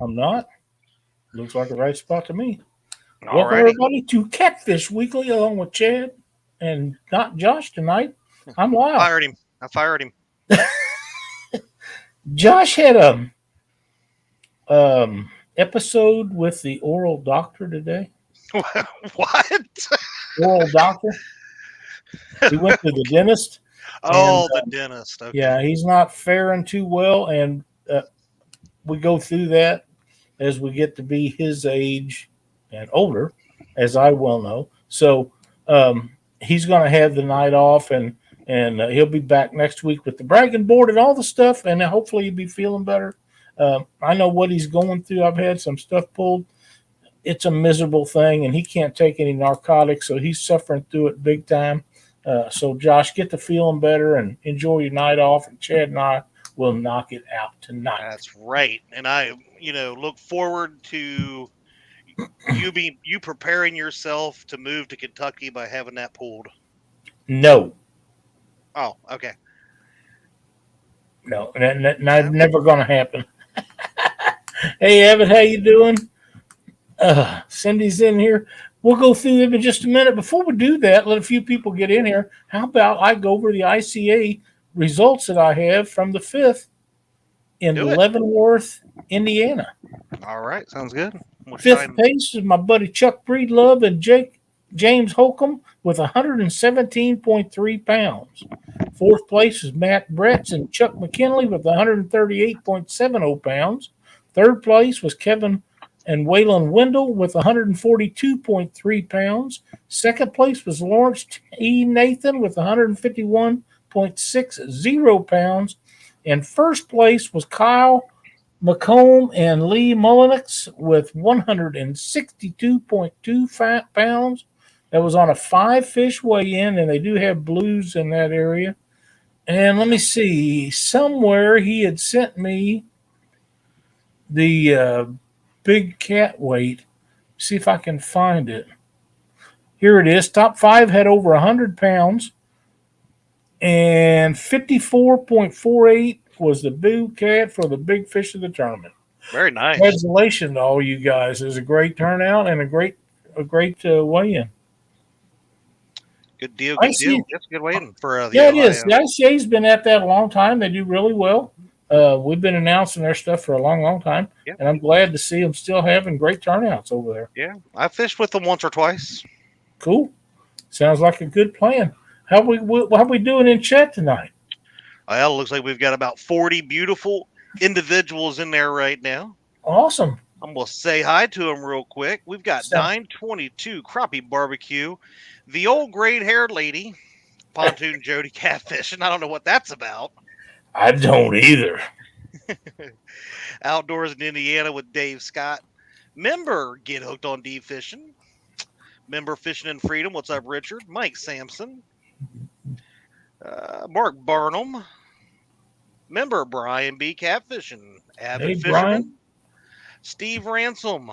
I'm not. Looks like the right spot to me. All Welcome righty. everybody to Catfish Weekly, along with Chad and not Josh tonight. I'm I Lyle. fired him. I fired him. Josh had a episode with the oral doctor today. What? Oral doctor. He went to the dentist, and Oh, the dentist. Okay. yeah, he's not faring too well. And we go through that as we get to be his age and older, as I well know. So he's going to have the night off, and he'll be back next week with the bragging board and all the stuff, and hopefully he'll be feeling better. I know what he's going through. I've had some stuff pulled. It's a miserable thing, and he can't take any narcotics, so he's suffering through it big time. So, Josh, get to feeling better and enjoy your night off, and Chad and I will knock it out tonight. That's right. And I, look forward to you preparing yourself to move to Kentucky by having that pulled. No, Oh, okay. no, never going to happen. Hey, Evan, how you doing? Cindy's in here. We'll go through them in just a minute. Before we do that, let a few people get in here. How about I go over the ICA results that I have from the 5th in Do it. Leavenworth, Indiana. All right. Sounds good. What 5th time? place is my buddy Chuck Breedlove and James Holcomb with 117.3 pounds. 4th place is Matt Bretz and Chuck McKinley with 138.70 pounds. 3rd place was Kevin and Waylon Wendell with 142.3 pounds. 2nd place was Lawrence E. Nathan with 151.60 pounds. And 1st place was Kyle McComb and Lee Mullenix with 162.2 pounds. That was on a 5-fish weigh-in, and they do have blues in that area. And let me see. Somewhere he had sent me the big cat weight. See if I can find it. Here it is. Top 5 had over 100 pounds, and 54.48 was the big cat for the big fish of the tournament. Very nice. Congratulations to all you guys. It was a great turnout and a great weigh-in. Good deal. Good deal. That's a good waiting for the Yeah, it is. Ohio. The ICA's been at that a long time. They do really well. We've been announcing their stuff for a long, long time, Yep. and I'm glad to see them still having great turnouts over there. Yeah. I fished with them once or twice. Cool. Sounds like a good plan. How we doing in chat tonight? Well, it looks like we've got about 40 beautiful individuals in there right now. Awesome. I'm going to say hi to them real quick. We've got So- 922 Crappie Barbecue, the old gray-haired lady, Pontoon Jody Catfishing. I don't know what that's about. I don't either. Outdoors in Indiana with Dave Scott. Member Get Hooked on Deep Fishing. Member Fishing in Freedom. What's up, Richard? Mike Sampson. Mark Barnum. Member Brian B. Catfishing. Avid Hey, Fisherman. Brian. Steve Ransom.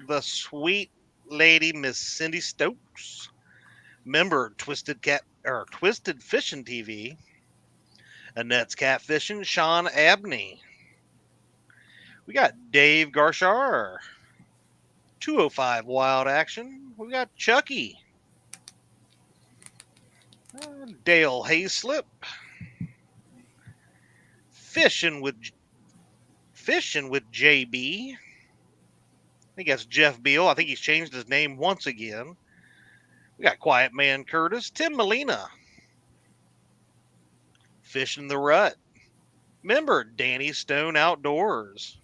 The sweet lady Miss Cindy Stokes. Member Twisted Fishing TV. Annette's Catfishing. Sean Abney. We got Dave Garshar. 205 Wild Action. We got Chucky. Dale Hayslip. Fishing with JB. I think that's Jeff Beal. I think he's changed his name once again. We got Quiet Man Curtis. Tim Molina. Fishing the Rut. Member Danny Stone Outdoors.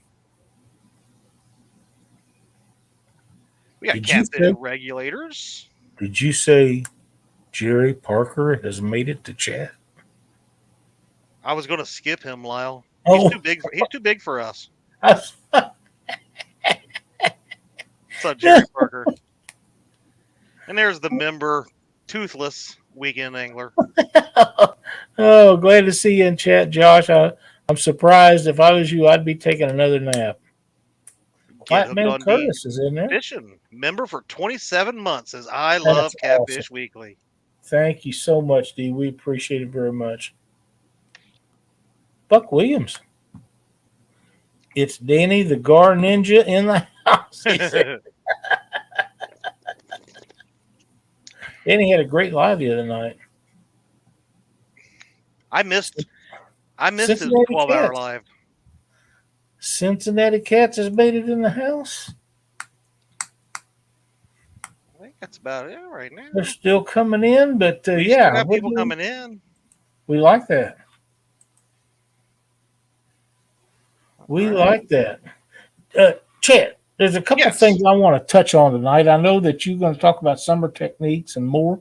We got Did you Catfish say- Regulators. Did you say Jerry Parker has made it to chat? I was going to skip him, Lyle. Oh. He's too big for us. That's- What's up, Jerry Parker? And there's the member, Toothless Weekend Angler. Oh, glad to see you in chat, Josh. I'm surprised. If I was you, I'd be taking another nap. Get hooked Flatman on Curtis is in there. Fishing. Member for 27 months says, I love Catfish awesome. Weekly. Thank you so much, D. We appreciate it very much. Buck Williams. It's Danny the Gar Ninja in the house. He said. Danny had a great live the other night. I missed his Cincinnati 12-hour Cats. live. Cincinnati Cats has made it in the house. I think that's about it right now. They're still coming in, but We yeah, still got people coming in. We like that. We like that. Chet, there's a couple things I want to touch on tonight. I know that you're going to talk about summer techniques and more,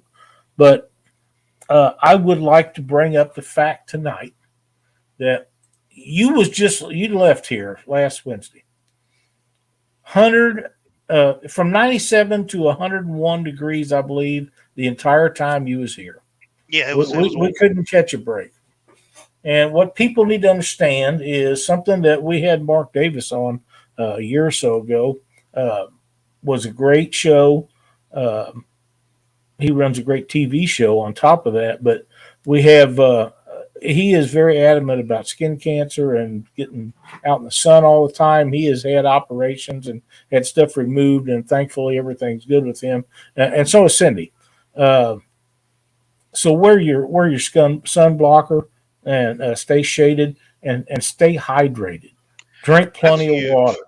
but I would like to bring up the fact tonight that you left here last Wednesday. 100 from 97 to 101 degrees, I believe, the entire time you was here. Yeah, we couldn't catch a break. And what people need to understand is something that we had Mark Davis on a year or so ago. Was a great show. He runs a great TV show on top of that. But we have he is very adamant about skin cancer and getting out in the sun all the time. He has had operations and had stuff removed, and thankfully everything's good with him. And so is Cindy. So wear your sun blocker and stay shaded and stay hydrated. Drink plenty of water.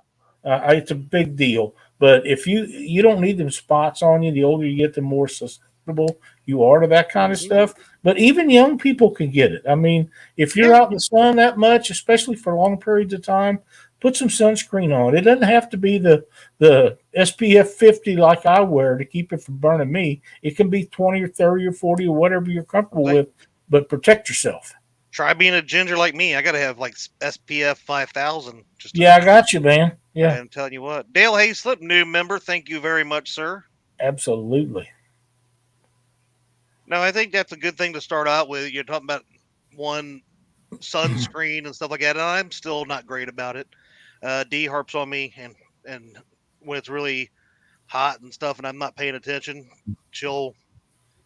It's a big deal. But if you don't need them spots on you, the older you get, the more susceptible you are to that kind of stuff. But even young people can get it. I mean, if you're out in the sun that much, especially for long periods of time, put some sunscreen on. It doesn't have to be the SPF 50 like I wear to keep it from burning me. It can be 20 or 30 or 40 or whatever you're comfortable with, but protect yourself. Try being a ginger like me. I got to have like SPF 5000. I got you, man. Yeah. I'm telling you what. Dale Hayslip, new member. Thank you very much, sir. Absolutely. No, I think that's a good thing to start out with. You're talking about one sunscreen and stuff like that. And I'm still not great about it. D harps on me, and when it's really hot and stuff, and I'm not paying attention, she'll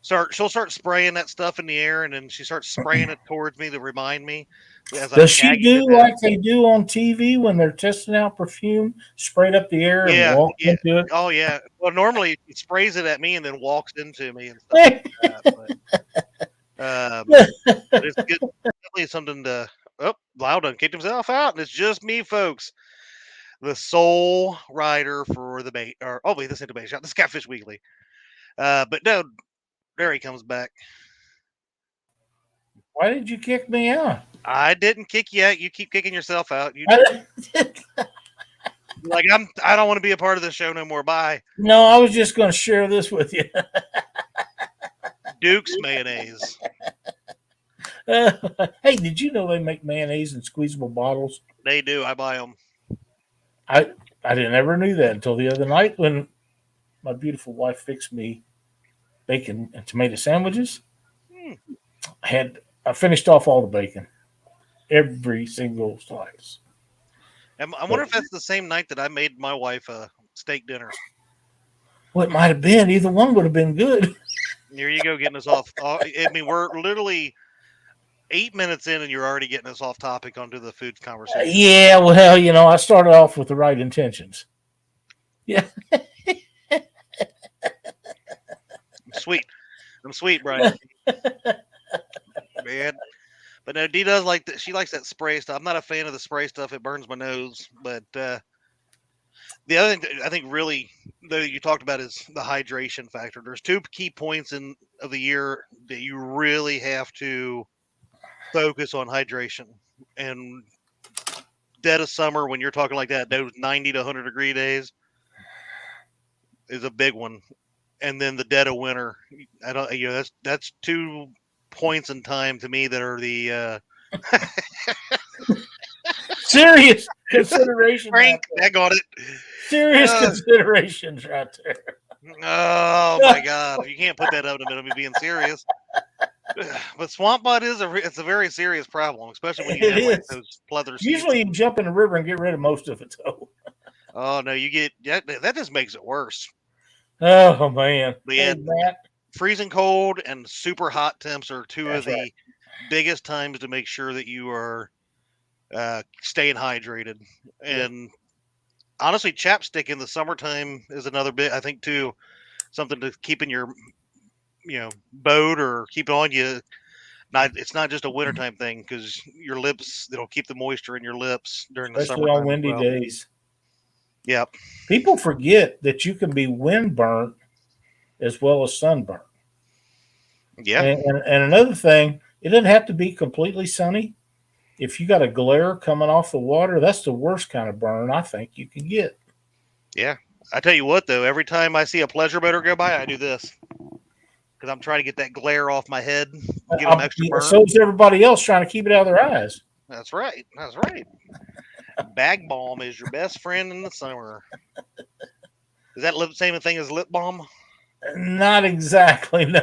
start spraying that stuff in the air, and then she starts spraying it towards me to remind me. Does she do like they do on TV when they're testing out perfume, sprayed up the air and walk into it? Oh yeah. Well, normally she sprays it at me and then walks into me and stuff like that. But it's good. Definitely something to. Oh, Loudon kicked himself out, and it's just me, folks. The sole rider for the bait. Wait, this ain't the bait shot. This is Catfish Weekly. But no, there he comes back. Why did you kick me out? I didn't kick you out. You keep kicking yourself out. Like I don't want to be a part of the show no more. Bye. No, I was just going to share this with you. Duke's mayonnaise. Hey, did you know they make mayonnaise in squeezable bottles? They do. I buy them. I never knew that until the other night when my beautiful wife fixed me bacon and tomato sandwiches. I finished off all the bacon, every single slice. I wonder if that's the same night that I made my wife a steak dinner. Well, it might have been. Either one would have been good. Here you go, getting us off. I mean, we're literally 8 minutes in, and you're already getting us off topic onto the food conversation. Yeah, well, I started off with the right intentions. Yeah. I'm sweet, Brian. Man. But no, Dee does like that. She likes that spray stuff. I'm not a fan of the spray stuff. It burns my nose. But the other thing I think really that you talked about is the hydration factor. There's two key points of the year that you really have to focus on hydration. And dead of summer, when you're talking like that, those 90 to 100 degree days is a big one. And then the dead of winter, that's 2 points in time to me that are the serious consideration. Frank, I got it. Serious considerations right there. Oh my God! You can't put that up in the middle of me being serious. But swamp bud it's a very serious problem, especially when you have like those pleather seeds. Usually you jump in the river and get rid of most of it, though. Oh no, you get that just makes it worse. Oh man! But yeah, freezing cold and super hot temps are two of the biggest times to make sure that you are staying hydrated. And honestly, chapstick in the summertime is another bit, I think, too, something to keep in your, boat or keep it on you. It's not just a wintertime thing, because your lips, it'll keep the moisture in your lips during the Especially on summertime as windy well. days. Yep. People forget that you can be wind burnt as well as sunburnt. Yeah. And another thing, it doesn't have to be completely sunny. If you got a glare coming off the water, that's the worst kind of burn I think you can get. Yeah. I tell you what, though, every time I see a pleasure boater go by, I do this, because I'm trying to get that glare off my head, get them extra burnt. So is everybody else trying to keep it out of their eyes. That's right. That's right. Bag balm is your best friend in the summer. Is that the same thing as lip balm? Not exactly, no.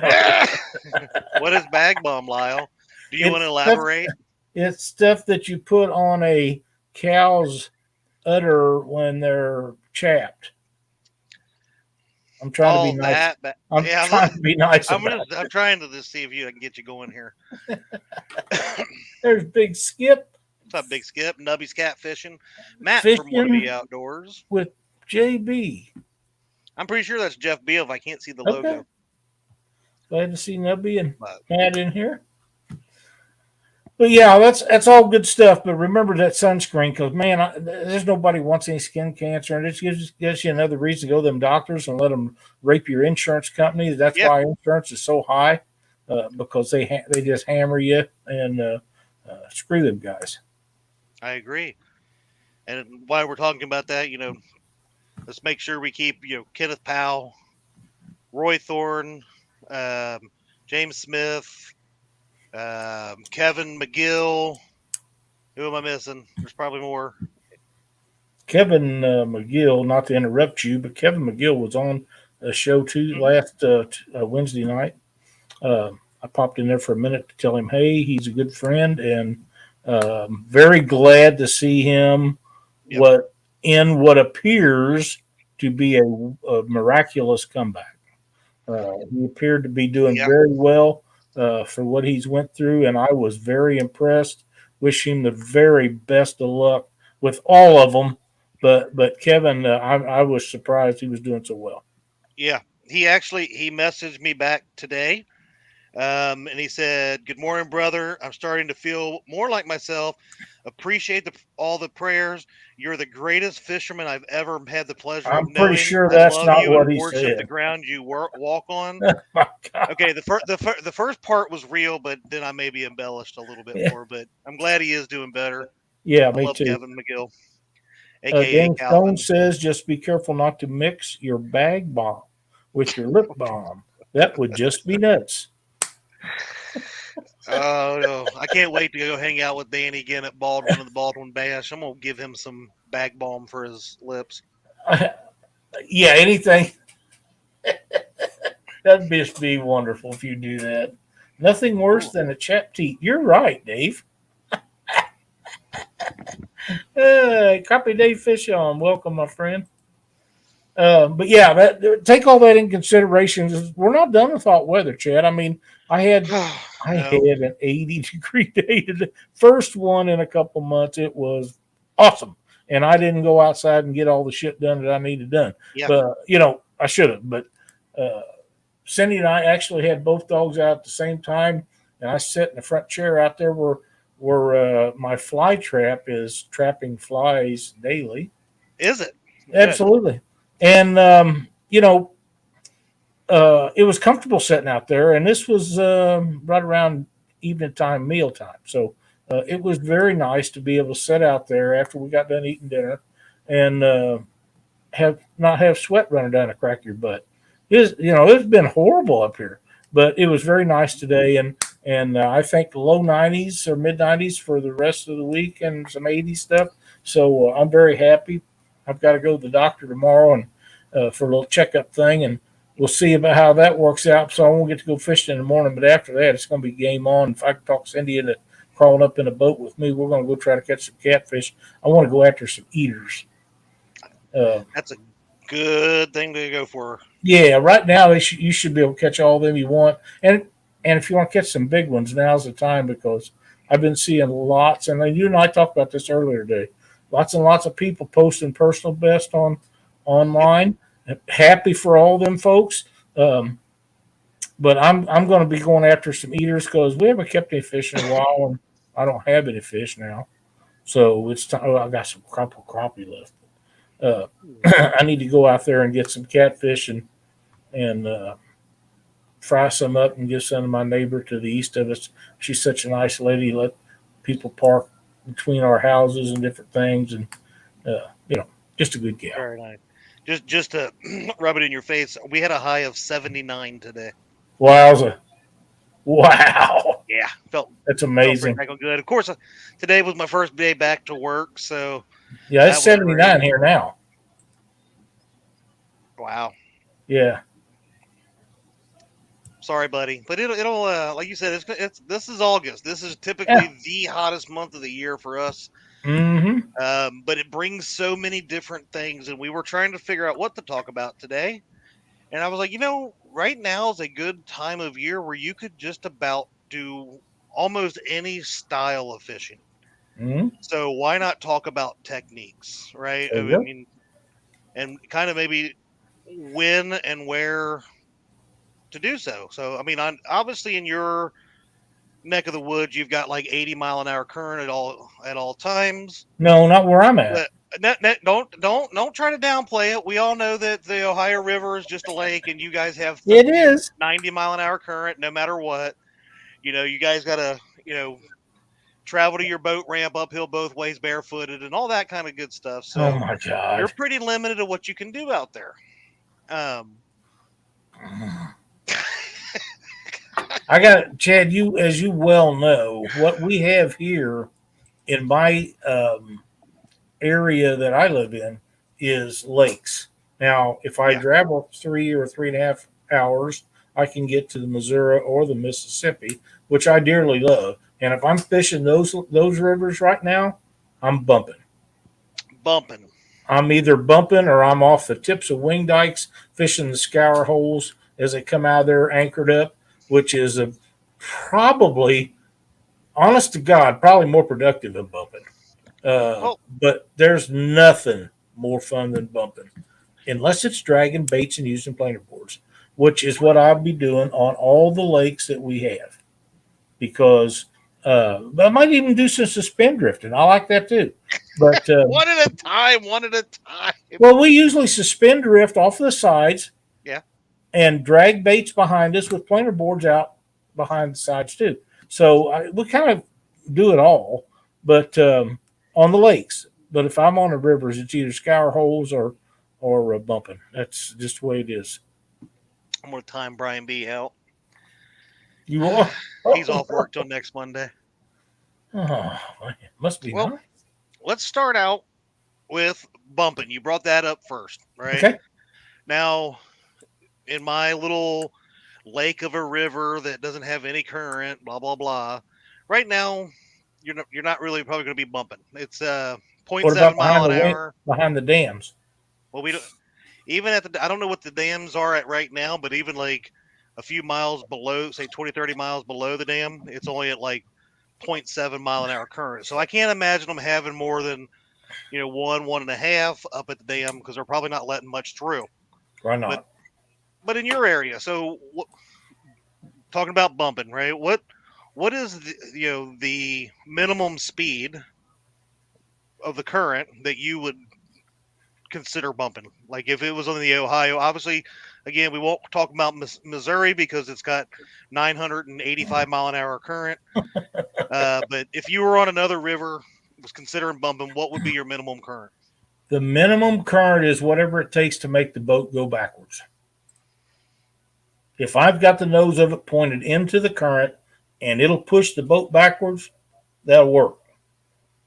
What is bag balm, Lyle? Do you want to elaborate? It's stuff that you put on a cow's udder when they're chapped. I'm trying to be nice. I'm trying to be nice. I'm trying to just see if I can get you going here. There's Big Skip. What's up, Big Skip? Nubby's catfishing. Matt Fishing from Wannabe Outdoors with JB. I'm pretty sure that's Jeff Beal if I can't see the logo. Glad to see Nubby and Matt in here. But yeah, that's all good stuff. But remember that sunscreen, because man, there's nobody wants any skin cancer, and it gives you another reason to go to them doctors and let them rape your insurance company. That's why insurance is so high, because they just hammer you and screw them guys. I agree. And while we're talking about that, let's make sure we keep Kenneth Powell, Roy Thorne, James Smith, Kevin McGill. Who am I missing? There's probably more. Kevin McGill, not to interrupt you, but Kevin McGill was on a show too last Wednesday night. I popped in there for a minute to tell him, hey, he's a good friend, and very glad to see him what appears to be a miraculous comeback. He appeared to be doing very well for what he's went through, and I was very impressed. Wish him the very best of luck with all of them. But Kevin, I was surprised he was doing so well. Yeah, he messaged me back today, and he said, "Good morning, brother. I'm starting to feel more like myself. Appreciate all the prayers. You're the greatest fisherman I've ever had the pleasure of knowing. I'm pretty sure that's not what he worship said. The ground you walk on." Oh my God. Okay, the first part was real, but then I maybe embellished a little bit more. But I'm glad he is doing better. Yeah, I me love too. Kevin McGill, aka James Calvin. Stone says, just be careful not to mix your bag balm with your lip balm. That would just be nuts. Oh no! I can't wait to go hang out with Danny again at Baldwin and the Baldwin Bash. I'm gonna give him some bag balm for his lips. Yeah, anything. That'd just be wonderful if you do that. Nothing worse than a chapped teeth. You're right, Dave. Copy Dave Fish on. Welcome, my friend. But yeah, take all that in consideration. We're not done with hot weather, Chad. I mean, I had an 80-degree day today. First one in a couple months. It was awesome. And I didn't go outside and get all the shit done that I needed done. Yeah. But, I should have. But Cindy and I actually had both dogs out at the same time. And I sat in the front chair out there where my fly trap is trapping flies daily. Is it? Absolutely. And, it was comfortable sitting out there, and this was right around evening time, meal time. So it was very nice to be able to sit out there after we got done eating dinner and not have sweat running down the crack of your butt. It's been horrible up here, but it was very nice today. And I think low 90s or mid 90s for the rest of the week and some 80 stuff. So I'm very happy. I've got to go to the doctor tomorrow and for a little checkup thing, and we'll see about how that works out. So I won't get to go fishing in the morning, but after that, it's going to be game on. If I can talk Cindy into crawling up in a boat with me, we're going to go try to catch some catfish. I want to go after some eaters. That's a good thing to go for. Yeah, right now you should be able to catch all of them you want, and if you want to catch some big ones, now's the time, because I've been seeing lots, and you and I talked about this earlier today. Lots and lots of people posting personal best online. Happy for all them folks. But I'm going to be going after some eaters because we haven't kept any fish in a while, and I don't have any fish now. So it's time. I got some crappie left. I need to go out there and get some catfish and fry some up and give some to my neighbor to the east of us. She's such a nice lady. Let people park between our houses and different things, and just a good gal. Very nice. Just to rub it in your face, we had a high of 79 today. Wowza. Wow. Yeah, that's amazing. Felt good. Of course, today was my first day back to work, so yeah, it's 79 here now. Wow. Yeah. Sorry, buddy, but it'll like you said, this is August. This is typically the hottest month of the year for us. Mm-hmm. But it brings so many different things, and we were trying to figure out what to talk about today. And I was like, right now is a good time of year where you could just about do almost any style of fishing. Mm-hmm. So why not talk about techniques, right? I mean, and kind of maybe when and where to do so. So, I mean, obviously in your neck of the woods, you've got like 80-mile-an-hour current at all times. No, not where I'm at. Don't try to downplay it. We all know that the Ohio River is just a lake, and you guys have 90-mile-an-hour current no matter what. You guys got to travel to your boat ramp uphill both ways barefooted and all that kind of good stuff. So oh my God, you're pretty limited to what you can do out there. I got Chad. As you well know, what we have here in my area that I live in is lakes. Now, if I travel 3 or 3.5 hours, I can get to the Missouri or the Mississippi, which I dearly love. And if I'm fishing those rivers right now, I'm bumping. I'm either bumping or I'm off the tips of wing dikes, fishing the scour holes as they come out of there anchored up, which is probably, honest to God, probably more productive than bumping. But there's nothing more fun than bumping, unless it's dragging baits and using planer boards, which is what I'll be doing on all the lakes that we have. Because I might even do some suspend drifting. I like that too. But one at a time. Well, we usually suspend drift off the sides. Yeah. And drag baits behind us with planer boards out behind the sides too. So we kind of do it all, but on the lakes. But if I'm on the rivers, it's either scour holes or bumping. That's just the way it is. I'm going to time Brian B. out. You are? He's off work till next Monday. Oh, must be nice. Let's start out with bumping. You brought that up first, right? Okay. Now, in my little lake of a river that doesn't have any current, blah blah blah. Right now, you're not really probably going to be bumping. It's 0.7 mile an hour behind the dams. Well, we don't even at the. I don't know what the dams are at right now, but even like a few miles below, say 20, 30 miles below the dam, it's only at like 0.7 mile an hour current. So I can't imagine them having more than 1.5 up at the dam because they're probably not letting much through. Why not? But in your area, so talking about bumping, right? What is the minimum speed of the current that you would consider bumping? Like if it was on the Ohio, obviously, again, we won't talk about Missouri because it's got 985 mile an hour current. But if you were on another river, was considering bumping, what would be your minimum current? The minimum current is whatever it takes to make the boat go backwards. If I've got the nose of it pointed into the current and it'll push the boat backwards, that'll work.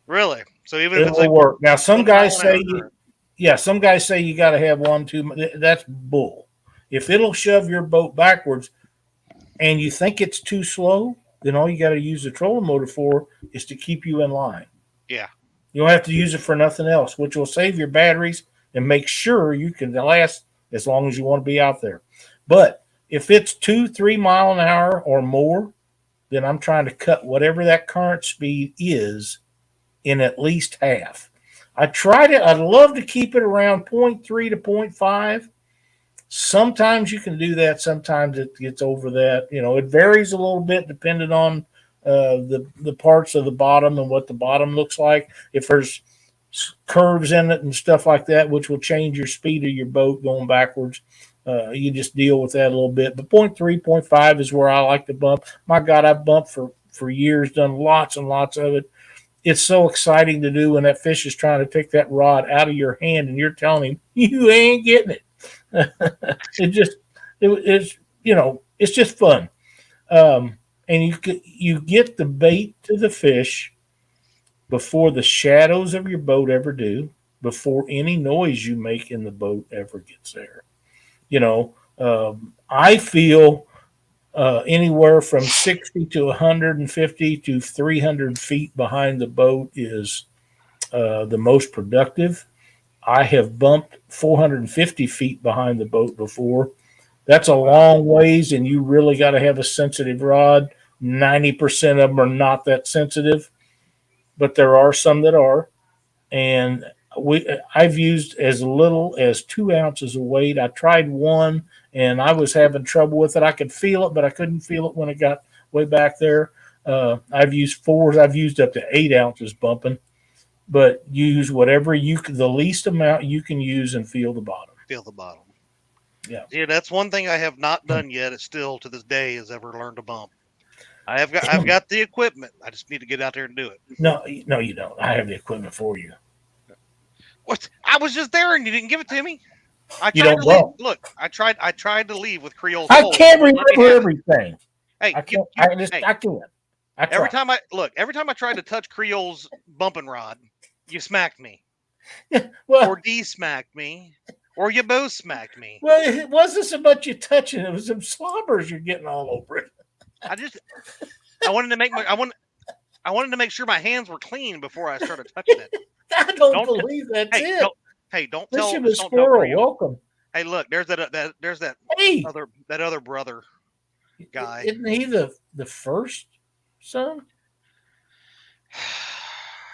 Really? So even if it it's will like work. Now, some guys say you got to have 1-2. That's bull. If it'll shove your boat backwards and you think it's too slow, then all you got to use the trolling motor for is to keep you in line. Yeah. You don't have to use it for nothing else, which will save your batteries and make sure you can last as long as you want to be out there. But if it's 2-3 mile an hour or more, then I'm trying to cut whatever that current speed is in at least half. I'd love to keep it around 0.3 to 0.5. Sometimes you can do that. Sometimes it gets over that. It varies a little bit depending on the parts of the bottom and what the bottom looks like. If there's curves in it and stuff like that, which will change your speed of your boat going backwards, you just deal with that a little bit. But 0.3, 0.5 is where I like to bump. My God, I've bumped for years, done lots and lots of it. It's so exciting to do when that fish is trying to take that rod out of your hand and you're telling him you ain't getting it. It's just fun. And you get the bait to the fish before the shadows of your boat ever do, before any noise you make in the boat ever gets there. I feel anywhere from 60 to 150 to 300 feet behind the boat is the most productive. I have bumped 450 feet behind the boat before. That's a long ways, and you really got to have a sensitive rod. 90% of them are not that sensitive, but there are some that are. And I've used as little as 2 ounces of weight. I tried one, and I was having trouble with it. I could feel it, but I couldn't feel it when it got way back there. I've used 4s. I've used up to 8 ounces bumping. But use whatever the least amount you can use and feel the bottom. Feel the bottom. Yeah. Yeah, that's one thing I have not done yet. It's still to this day has ever learned to bump. I've got the equipment. I just need to get out there and do it. No, you don't. I have the equipment for you. What? I was just there and you didn't give it to me. I You tried don't to leave. know. Look, I tried to leave with Creole. I can't remember everything. Hey, I can't. I can't. Every time I tried to touch Creole's bumping rod, you smacked me. Well, or de-smacked me, or you both smacked me. Well, it wasn't so much you touching; it was some slobbers you're getting all over it. I wanted to make sure my hands were clean before I started touching it. I don't believe that's it. Don't tell Squirrel. Welcome. Hey, look, there's that hey. other brother guy. Isn't he the first son?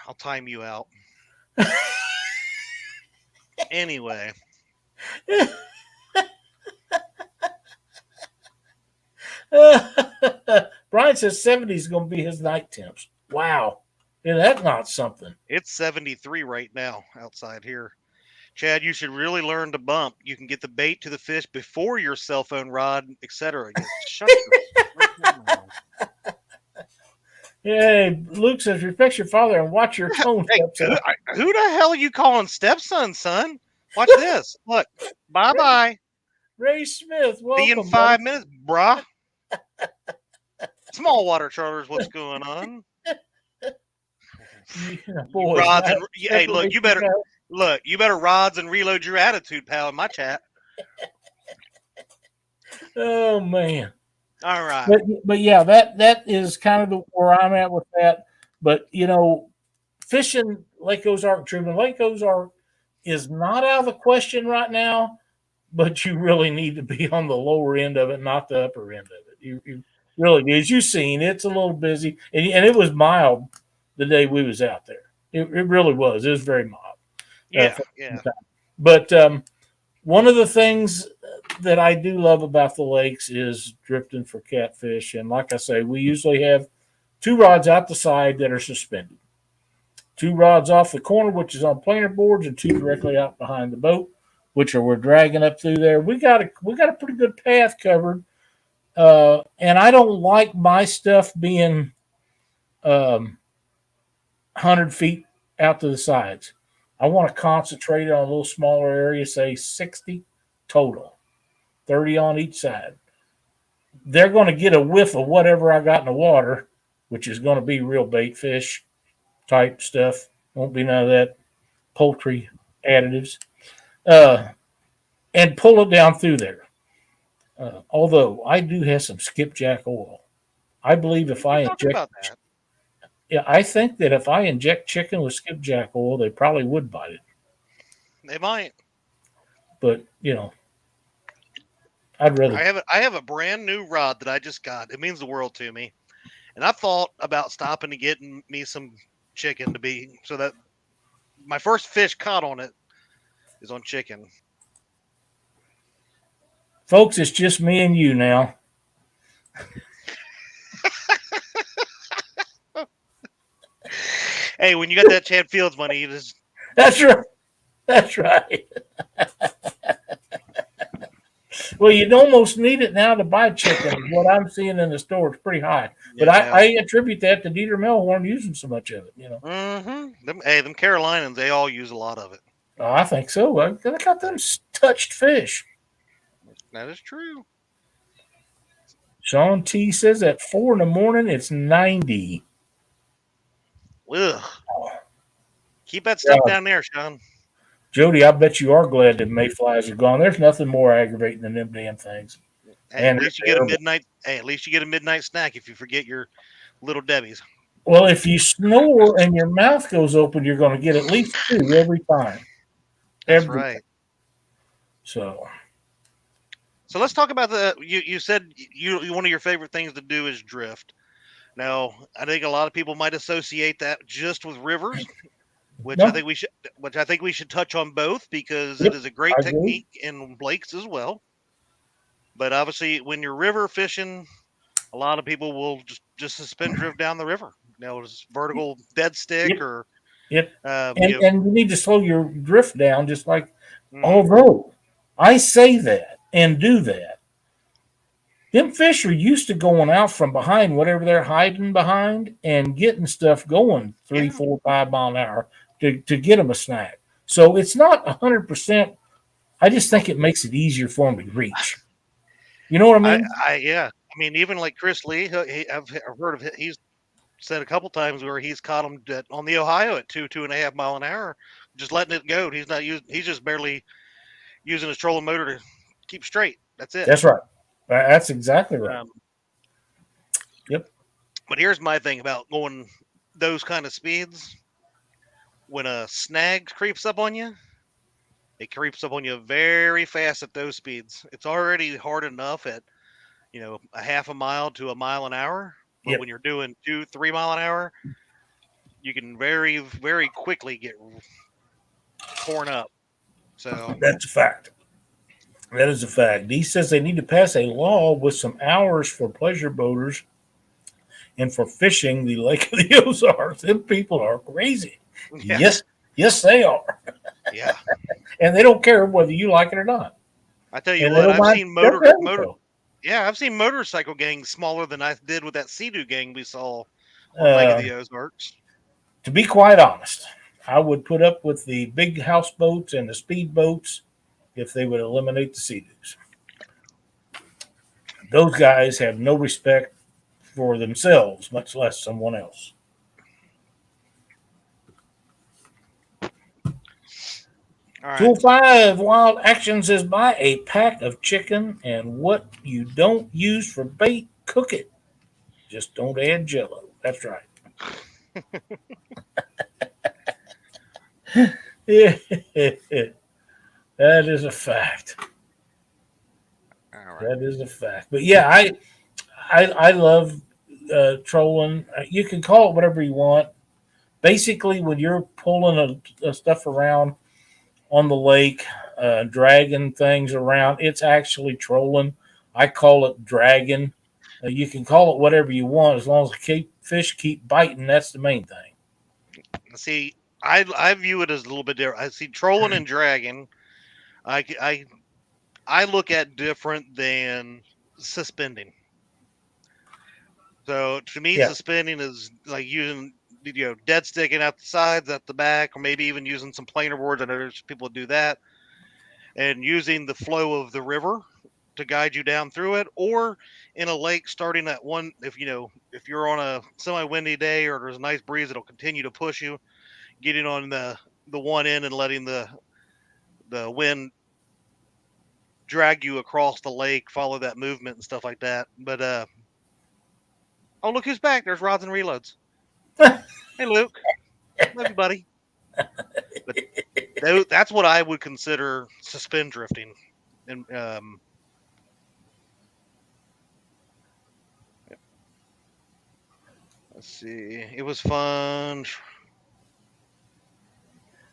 I'll time you out. Anyway. Brian says 70 is going to be his night temps. Wow. Yeah, that's not something. It's 73 right now outside here. Chad, you should really learn to bump. You can get the bait to the fish before your cell phone rod, etc. Shut your Hey, Luke says, respect your father and watch your tone. Hey, who the hell are you calling stepson, son? Watch this. Look. Bye-bye. Ray Smith, welcome. See you in 5 minutes, brah. Small water charters, what's going on? Yeah, boy, rods and, hey, look, you better rods and reload your attitude, pal, in my chat. Oh, man. All right. But yeah, that is kind of where I'm at with that. But, fishing Lake Ozark, Truman, Lake Ozark is not out of the question right now, but you really need to be on the lower end of it, not the upper end of it. You really do. As you've seen, it's a little busy. And it was mild the day we was out there. It really was. It was very mild. Yeah. But one of the things that I do love about the lakes is drifting for catfish. And like I say, we usually have 2 rods out the side that are suspended. 2 rods off the corner, which is on planer boards, and 2 directly out behind the boat, which we're dragging up through there. We got a pretty good path covered. And I don't like my stuff being 100 feet out to the sides. I want to concentrate on a little smaller area, say 60 total, 30 on each side. They're going to get a whiff of whatever I got in the water, which is going to be real bait fish type stuff. Won't be none of that poultry additives. And pull it down through there. Although I do have some skipjack oil. I believe if I inject I think that if I inject chicken with skipjack oil, they probably would bite it. They might. But, I'd rather. I have a brand new rod that I just got. It means the world to me. And I thought about stopping and getting me some chicken to be so that my first fish caught on it is on chicken. Folks, it's just me and you now. Hey, when you got that Chad Fields money, you just That's right. That's right. Well, you'd almost need it now to buy chicken. What I'm seeing in the store is pretty high. But yeah. I attribute that to Dieter Melhorn using so much of it, you know. Them Carolinians, they all use a lot of it. Oh, I think so. I got them touched fish. That is true. Sean T says at 4 in the morning it's 90. Ugh. Keep that Yeah. stuff down there, Sean. Jody, I bet you are glad that mayflies are gone. There's nothing more aggravating than them damn things. Hey, at least you get a midnight. Hey, at least you get a midnight snack if you forget your little Debbie's. Well, if you snore and your mouth goes open, you're going to get at least 2 every time. That's right. So let's talk about you said you one of your favorite things to do is drift. Now, I think a lot of people might associate that just with rivers, which I think we should touch on both because it is a great technique in lakes as well. But obviously, when you're river fishing, a lot of people will just suspend drift down the river. Now, it's vertical dead stick or and you need to slow your drift down, just like. Although I say that and do that, them fish are used to going out from behind whatever they're hiding behind and getting stuff going 3, 4, 5 mile an hour to get them a snack. So it's not 100%. I just think it makes it easier for them to reach. You know what I mean? I mean, even like Chris Lee, I've heard of it. He's said a couple times where he's caught them on the Ohio at 2.5 mile an hour, just letting it go. He's not using. He's just barely using his trolling motor to keep straight. That's it. That's right. That's exactly right. Yep. But here's my thing about going those kind of speeds. When a snag creeps up on you, it creeps up on you very fast at those speeds. It's already hard enough at, a half a mile to a mile an hour. But when you're doing 2-3 mile an hour, you can very, very quickly get torn up. So that's a fact. That is a fact. D says they need to pass a law with some hours for pleasure boaters and for fishing the Lake of the Ozarks. Them people are crazy. Yeah. Yes, they are. Yeah. And they don't care whether you like it or not. I tell you what, I've seen I've seen motorcycle gangs smaller than I did with that Sea-Doo gang we saw on Lake of the Ozarks. To be quite honest, I would put up with the big houseboats and the speed boats if they would eliminate the Sea-Doos. Those guys have no respect for themselves, much less someone else. All right. Tool 5 Wild Action says buy a pack of chicken and what you don't use for bait, cook it. Just don't add Jello. That's right. Yeah. That is a fact. All right. That is a fact. But yeah, I love trolling. You can call it whatever you want. Basically, when you're pulling stuff around on the lake, dragging things around, it's actually trolling. I call it dragging. You can call it whatever you want as long as the fish keep biting. That's the main thing. See, I view it as a little bit different. I see trolling and dragging. I look at different than suspending. So to me, suspending is like using dead sticking out the sides, at the back, or maybe even using some planer boards. I know there's people that do that, and using the flow of the river to guide you down through it, or in a lake starting at one. If you're on a semi-windy day or there's a nice breeze, it'll continue to push you, getting on the one end and letting the wind drag you across the lake, follow that movement and stuff like that. But oh, look who's back! There's Rods and Reloads. Hey, Luke. Love you, buddy. But that's what I would consider suspend drifting. And Let's see. It was fun.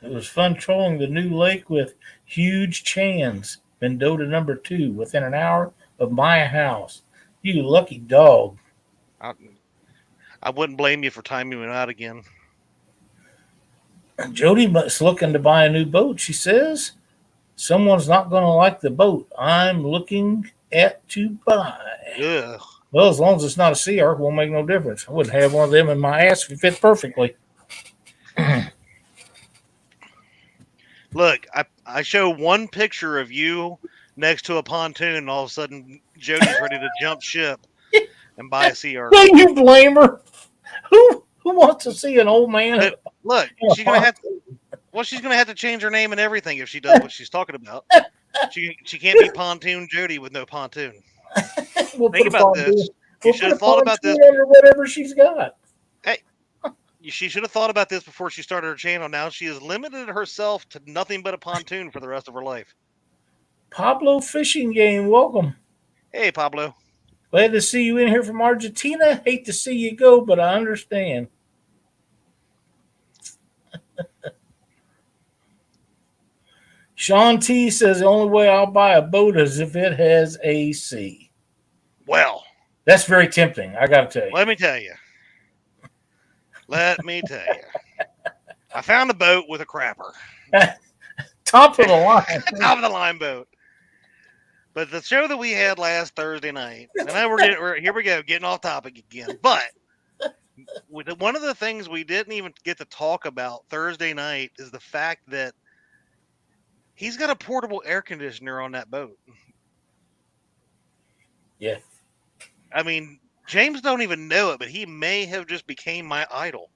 It was fun trolling the new lake with huge chans. Mendota number 2 within an hour of my house. You lucky dog. I, I wouldn't blame you for timing it out again. Jody was looking to buy a new boat, she says. Someone's not going to like the boat I'm looking at to buy. Ugh. Well, as long as it's not a Sea Ark, it won't make no difference. I wouldn't have one of them in my ass if it fit perfectly. Look, I show one picture of you next to a pontoon, and all of a sudden Jody's ready to jump ship and buy a Sea Ark. Can you blame her? Who wants to see an old man? Look, she's gonna have to. Well, she's gonna have to change her name and everything if she does what she's talking about. She can't be Pontoon Jody with no pontoon. Think about this. You should have thought about this. Or whatever she's got. Hey, she should have thought about this before she started her channel. Now she has limited herself to nothing but a pontoon for the rest of her life. Pablo Fishing Game, welcome. Hey, Pablo. Glad to see you in here from Argentina. Hate to see you go, but I understand. Sean T says the only way I'll buy a boat is if it has AC. Well, that's very tempting. I got to tell you. Let me tell you. I found a boat with a crapper. Top of the line. Top of the line boat. But the show that we had last Thursday night, and here we go, getting off topic again. But one of the things we didn't even get to talk about Thursday night is the fact that he's got a portable air conditioner on that boat. Yeah. I mean, James don't even know it, but he may have just became my idol.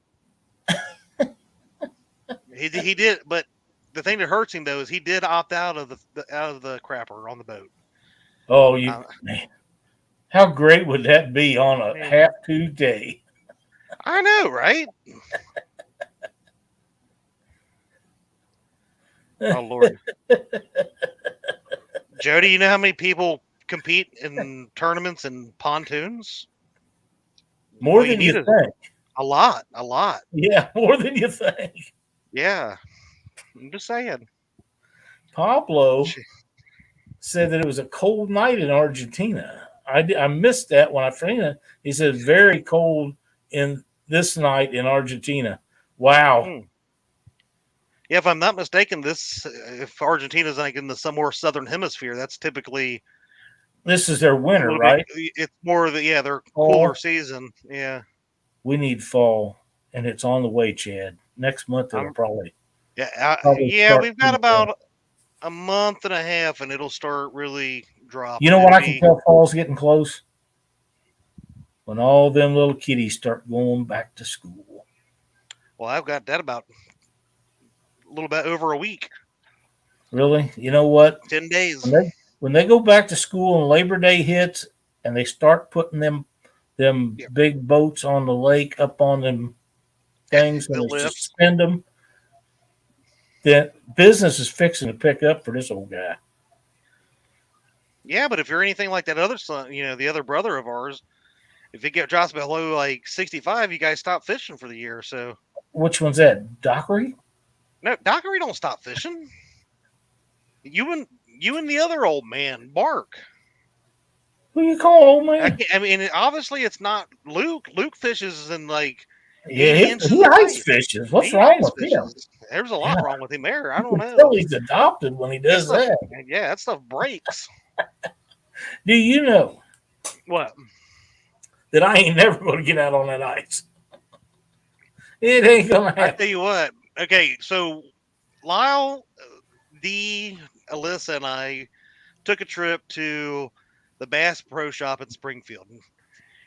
He did, but the thing that hurts him though is he did opt out of the crapper on the boat. Oh, man. How great would that be on a have-to day? I know, right? Oh, Lord. Jody, you know how many people compete in tournaments and pontoons? More than you think. A lot. Yeah, more than you think. Yeah. I'm just saying. Pablo said that it was a cold night in Argentina. I missed that when I framed it. He said very cold in this night in Argentina. Wow. Yeah, if I'm not mistaken, if Argentina's like in the somewhere southern hemisphere, that's typically this is their winter, right? It's more of their cooler season. Yeah. We need fall, and it's on the way, Chad. Next month it'll probably. Yeah, we've got about a month and a half, and it'll start really dropping. You know what I can tell fall's getting close? When all them little kiddies start going back to school. Well, I've got that about a little bit over a week. Really? You know what? 10 days. When they go back to school and Labor Day hits and they start putting them big boats on the lake up on them things and they suspend them, then business is fixing to pick up for this old guy. Yeah, but if you're anything like that other son, the other brother of ours, if it drops below like 65, you guys stop fishing for the year. So which one's that? Dockery? No, Dockery don't stop fishing. You and the other old man, Mark. Who you call old man? I mean, obviously it's not Luke. Luke fishes in like he ice fishes. What's wrong with him? There's a lot wrong with him there. I don't know. Until he's adopted when he does that. Yeah, that stuff breaks. Do you know what? That I ain't never going to get out on that ice. It ain't going to happen. I tell you what. Okay, so Lyle, Alyssa, and I took a trip to the Bass Pro Shop in Springfield.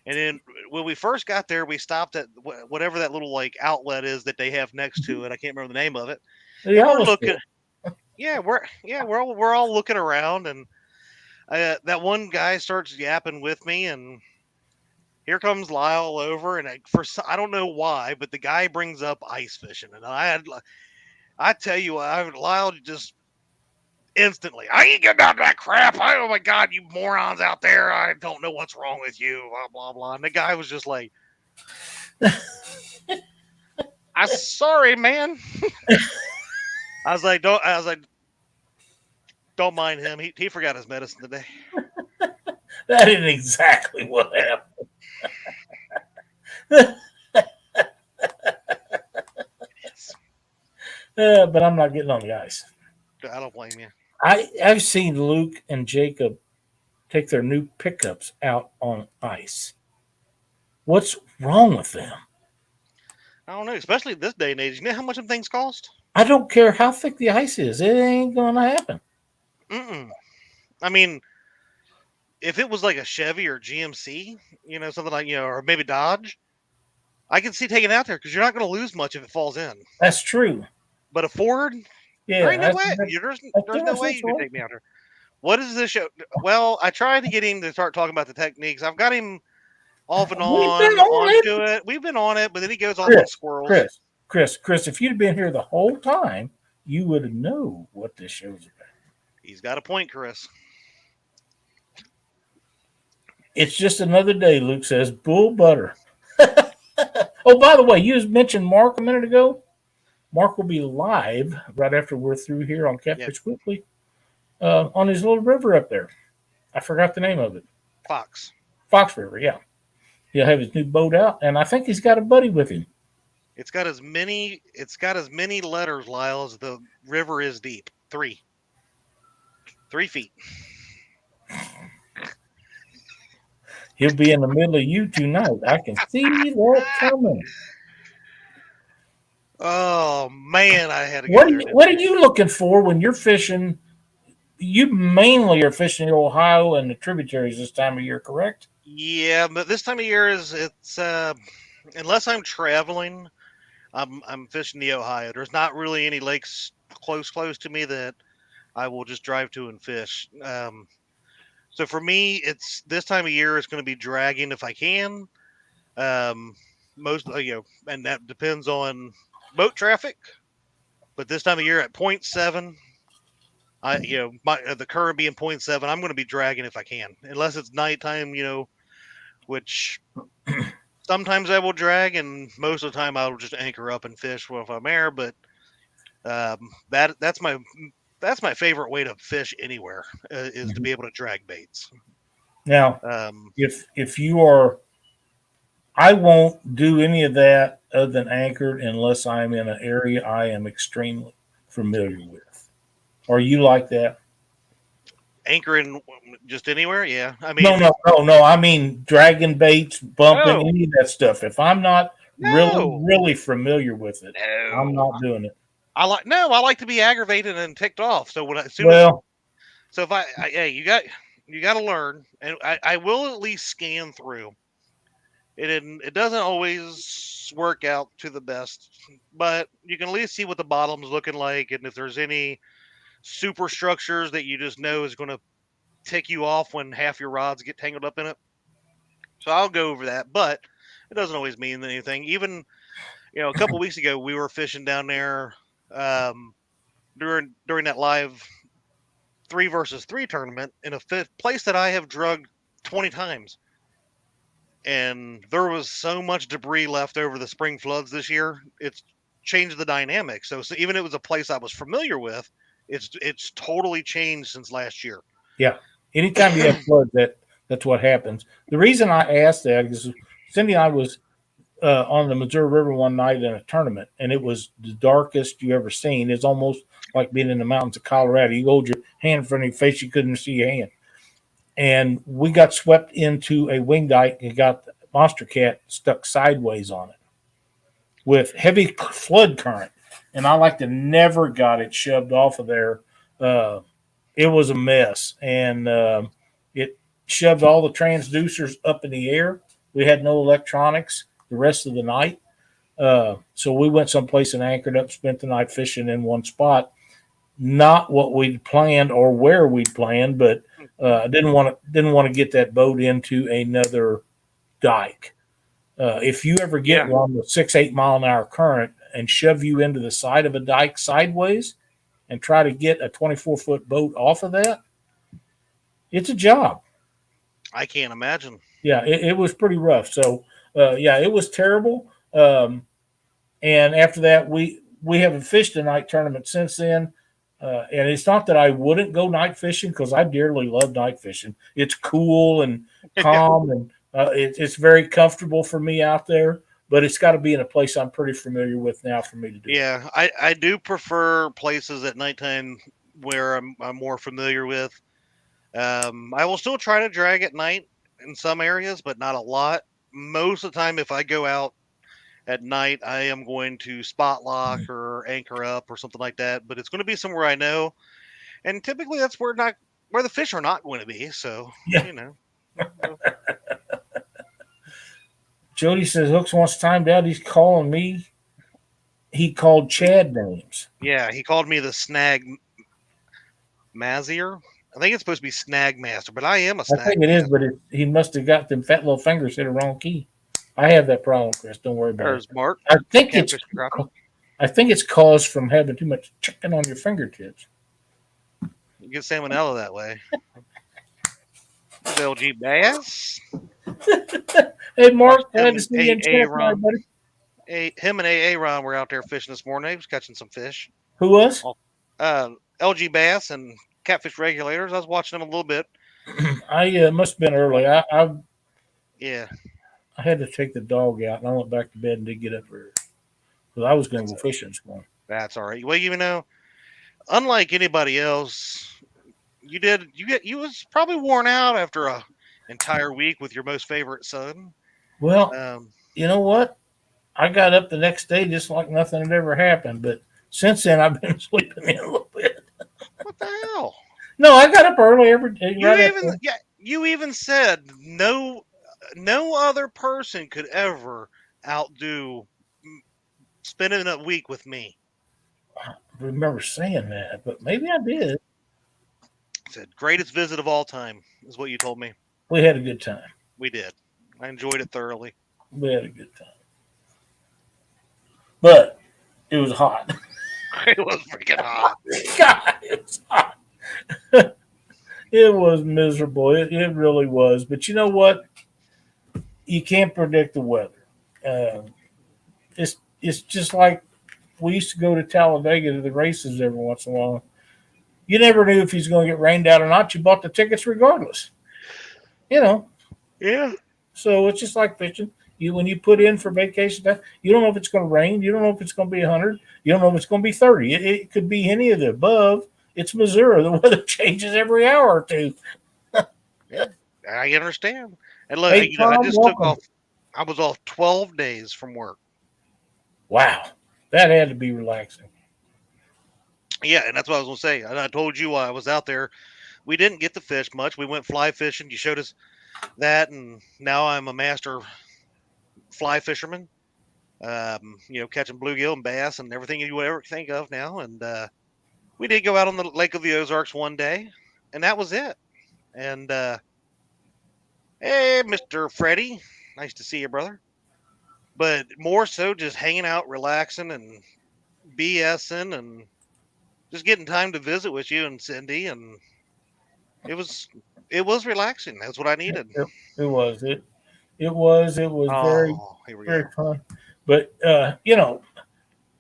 And then when we first got there, we stopped at whatever that little like outlet is that they have next to it. I can't remember the name of it. Yeah, we're looking. We're all looking around, and that one guy starts yapping with me, and here comes Lyle over, and I don't know why, but the guy brings up ice fishing, and I tell you, Lyle just instantly, I ain't getting out of that crap. Oh my God, you morons out there! I don't know what's wrong with you. Blah blah blah. And the guy was just like, I'm sorry, man. I was like, don't mind him. He forgot his medicine today. That isn't exactly what happened. But I'm not getting on the ice. I don't blame you. I've seen Luke and Jacob take their new pickups out on ice. What's wrong with them? I don't know, especially this day and age. You know how much them things cost? I don't care how thick the ice is. It ain't going to happen. I mean, if it was like a Chevy or GMC, something like, or maybe Dodge, I can see taking it out there because you're not going to lose much if it falls in. That's true. But a Ford, yeah, there ain't no way. There's no way you can take me out there. What is this show? Well, I tried to get him to start talking about the techniques. I've got him off and onto it. We've been on it, but then he goes off on squirrels. Chris, if you'd been here the whole time, you would know what this show's about. He's got a point, Chris. It's just another day, Luke says. Bull butter. Oh, by the way, you just mentioned Mark a minute ago. Mark will be live right after we're through here on Catfish Weekly on his little river up there. I forgot the name of it. Fox River, yeah. He'll have his new boat out, and I think he's got a buddy with him. It's got as many letters, Lyle, as the river is deep. 3 feet. He'll be in the middle of you tonight. I can see that coming. Oh man, I had to go What are you looking for when you're fishing? You mainly are fishing the Ohio and the tributaries this time of year, correct? Yeah, but this time of year it's unless I'm traveling, I'm fishing the Ohio. There's not really any lakes close to me that I will just drive to and fish. So for me, it's this time of year. It's going to be dragging if I can. Most and that depends on boat traffic. But this time of year at 0.7, the current being 0.7, I'm going to be dragging if I can, unless it's nighttime. Which sometimes I will drag, and most of the time I'll just anchor up and fish if I'm there. But that's my favorite way to fish anywhere is to be able to drag baits. Now, if you are, I won't do any of that other than anchored unless I'm in an area I am extremely familiar with. Are you like that? Anchoring just anywhere? Yeah. I mean, no. I mean, dragging baits, bumping, any of that stuff. If I'm not really familiar with it, I'm not doing it. I like to be aggravated and ticked off. So you got to learn, and I will at least scan through. It doesn't always work out to the best, but you can at least see what the bottom's looking like, and if there's any superstructures that you just know is going to tick you off when half your rods get tangled up in it. So I'll go over that, but it doesn't always mean anything. Even a couple weeks ago, we were fishing down there during that live 3 versus 3 tournament in a place that I have drugged 20 times. And there was so much debris left over the spring floods this year. It's changed the dynamic. So even if it was a place I was familiar with, it's totally changed since last year. Yeah. Anytime you have floods, that's what happens. The reason I asked that is Cindy and I was on the Missouri River one night in a tournament, and it was the darkest you ever seen. It's almost like being in the mountains of Colorado. You hold your hand in front of your face, you couldn't see your hand. And we got swept into a wing dike and got the monster cat stuck sideways on it with heavy flood current. And I never got it shoved off of there. It was a mess. And it shoved all the transducers up in the air. We had no electronics the rest of the night. So we went someplace and anchored up, spent the night fishing in one spot. Not what we'd planned or where we'd planned, but didn't want to get that boat into another dike. If you ever get one with 6-8 mile an hour current and shove you into the side of a dike sideways and try to get a 24-foot boat off of that, it's a job. I can't imagine. Yeah, it was pretty rough. So Yeah, it was terrible. And after that, we haven't fished a night tournament since then. And it's not that I wouldn't go night fishing because I dearly love night fishing. It's cool and calm, and it's very comfortable for me out there. But it's got to be in a place I'm pretty familiar with now for me to do it. Yeah, I do prefer places at nighttime where I'm more familiar with. I will still try to drag at night in some areas, but not a lot. Most of the time, if I go out at night, I am going to spot lock or anchor up or something like that. But it's going to be somewhere I know, and typically that's where the fish are not going to be. So Yeah. you know, Jody says Hooks wants timed out. He's calling me. He called Chad names. yeah, he called me the snag mazier. I think it's supposed to be snag master, but I am a I snag think it is, master. but he must have got them fat little fingers hit a wrong key. I have that problem, Chris. Don't worry about There's it. Mark. I think it's Catfish crappie. I think it's caused from having too much chicken on your fingertips. You get salmonella that way. There's LG Bass. Hey, Watched Mark, him glad to and see you in chat, my buddy. Him and AA Ron were out there fishing this morning. He was catching some fish. Who was? LG Bass and Catfish Regulators. I was watching them a little bit. I must have been early. Yeah, I had to take the dog out, and I went back to bed and did get up early because I was going to go fishing this morning. that's all right. Well, you know, unlike anybody else, you was probably worn out after a entire week with your most favorite son. Well, Um, you know what? I got up the next day just like nothing had ever happened, but since then I've been sleeping in a little bit. what the hell? No, I got up early every day. Right after. You even said no other person could ever outdo spending a week with me. I remember saying that, but maybe I did. I said greatest visit of all time is what you told me. We had a good time. We did. I enjoyed it thoroughly. We had a good time. But it was hot. It was freaking hot. God, it was hot. It was miserable. It really was. But you know what? You can't predict the weather. It's just like we used to go to Talladega to the races every once in a while. You never knew if he's going to get rained out or not. You bought the tickets regardless. You know. Yeah. So it's just like fishing. When you put in for vacation time, you don't know if it's going to rain. You don't know if it's going to be 100. You don't know if it's going to be 30. It could be any of the above. It's Missouri. The weather changes every hour or two. Yeah, I understand. And look, Hey, Tom, I just welcome. took off. I was off 12 days from work. Wow, that had to be relaxing. Yeah, and that's what I was going to say. And I told you while I was out there, we didn't get to fish much. We went fly fishing. You showed us that, and now I'm a master fly fisherman. Catching bluegill and bass and everything you would ever think of now. And we did go out on the Lake of the Ozarks one day, and that was it. And hey, Mr. Freddie, nice to see you, brother. But more so, just hanging out, relaxing, and BSing, and just getting time to visit with you and Cindy, and it was relaxing. That's what I needed. It was very Oh, here we very go. fun. But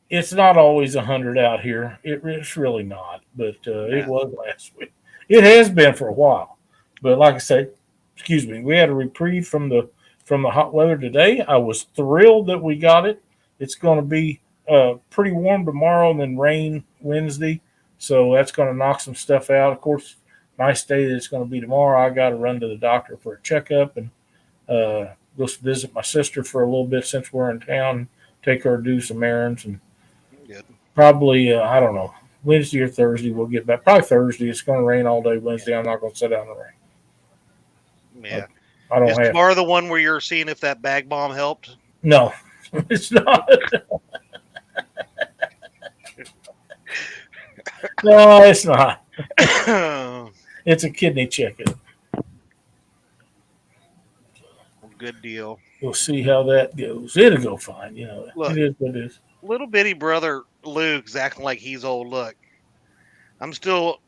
it's not always 100 out here. It's really not. But it was last week. It has been for a while. But like I say, excuse me, we had a reprieve from the hot weather today. I was thrilled that we got it. It's going to be pretty warm tomorrow and then rain Wednesday. So that's going to knock some stuff out. Of course, nice day that it's going to be tomorrow. I got to run to the doctor for a checkup and go visit my sister for a little bit since we're in town. Take her to do some errands and Good. probably I don't know, Wednesday or Thursday we'll get back. Probably Thursday. It's going to rain all day Wednesday. Yeah. I'm not going to sit out in the rain. Yeah. I don't Is have tomorrow the one where you're seeing if that bag bomb helped? No, it's not. No, it's not. It's a kidney checkup. Good deal. We'll see how that goes. It'll go fine. Look, it is what it is. Little bitty brother Luke's acting like he's old. Look, I'm still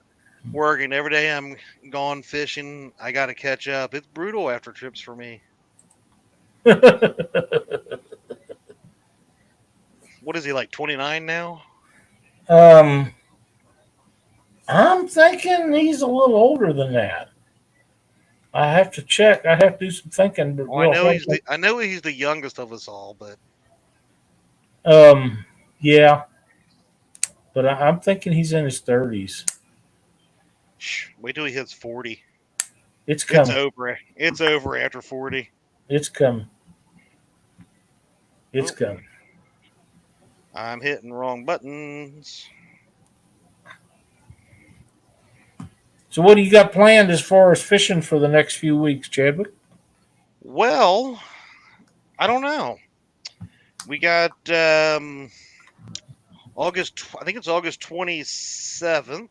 working every day. I'm gone fishing. I got to catch up. It's brutal after trips for me. What is he, like 29 now? um, I'm thinking he's a little older than that. I have to check. I have to do some thinking. But Oh, I know he's the youngest of us all, but yeah, but I'm thinking he's in his 30s. wait till he hits 40. It's It's coming. over. It's over after 40. It's coming. It's Oh, coming. I'm hitting wrong buttons. So, what do you got planned as far as fishing for the next few weeks, Chadwick? Well, I don't know. We got August. I think it's August 27th.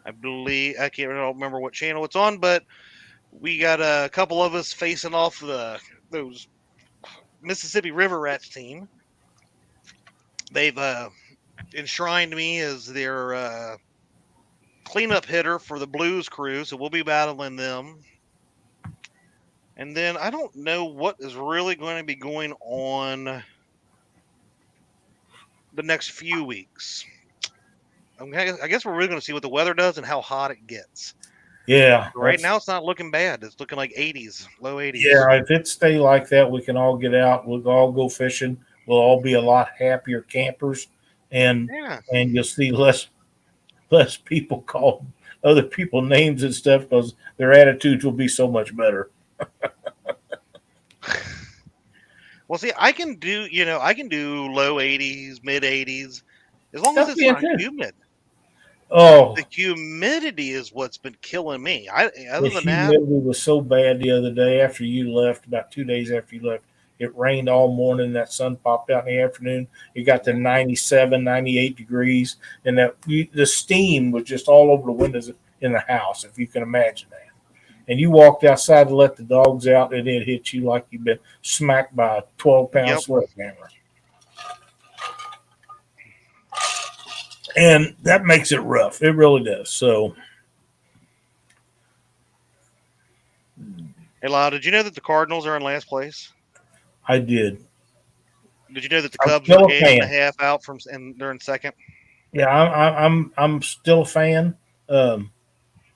I believe I can't remember what channel it's on, but we got a couple of us facing off those Mississippi River Rats team. They've enshrined me as their cleanup hitter for the Blues crew, so we'll be battling them. And then I don't know what is really going to be going on the next few weeks. I guess we're really going to see what the weather does and how hot it gets. Yeah. Right now, it's not looking bad. It's looking like 80s, low 80s. Yeah, if it stay like that, we can all get out. We'll all go fishing. We'll all be a lot happier campers, and Yeah. you'll see less people call other people names and stuff because their attitudes will be so much better. Well, see, I can do low 80s, mid 80s, as long as That's it's being not good. humid. Oh, The humidity is what's been killing me. Other the than that, humidity was so bad the other day after you left, about 2 days after you left. It rained all morning. That sun popped out in the afternoon. It got to 97, 98 degrees. And the steam was just all over the windows in the house, if you can imagine that. And you walked outside to let the dogs out, and it hit you like you've been smacked by a 12-pound Yep. sledgehammer. And that makes it rough. It really does. So, hey, Lyle, did you know that the Cardinals are in last place? I did. Did you know that the I'm Cubs still are a a game and a fan. half out and they're in second? Yeah, I'm still a fan.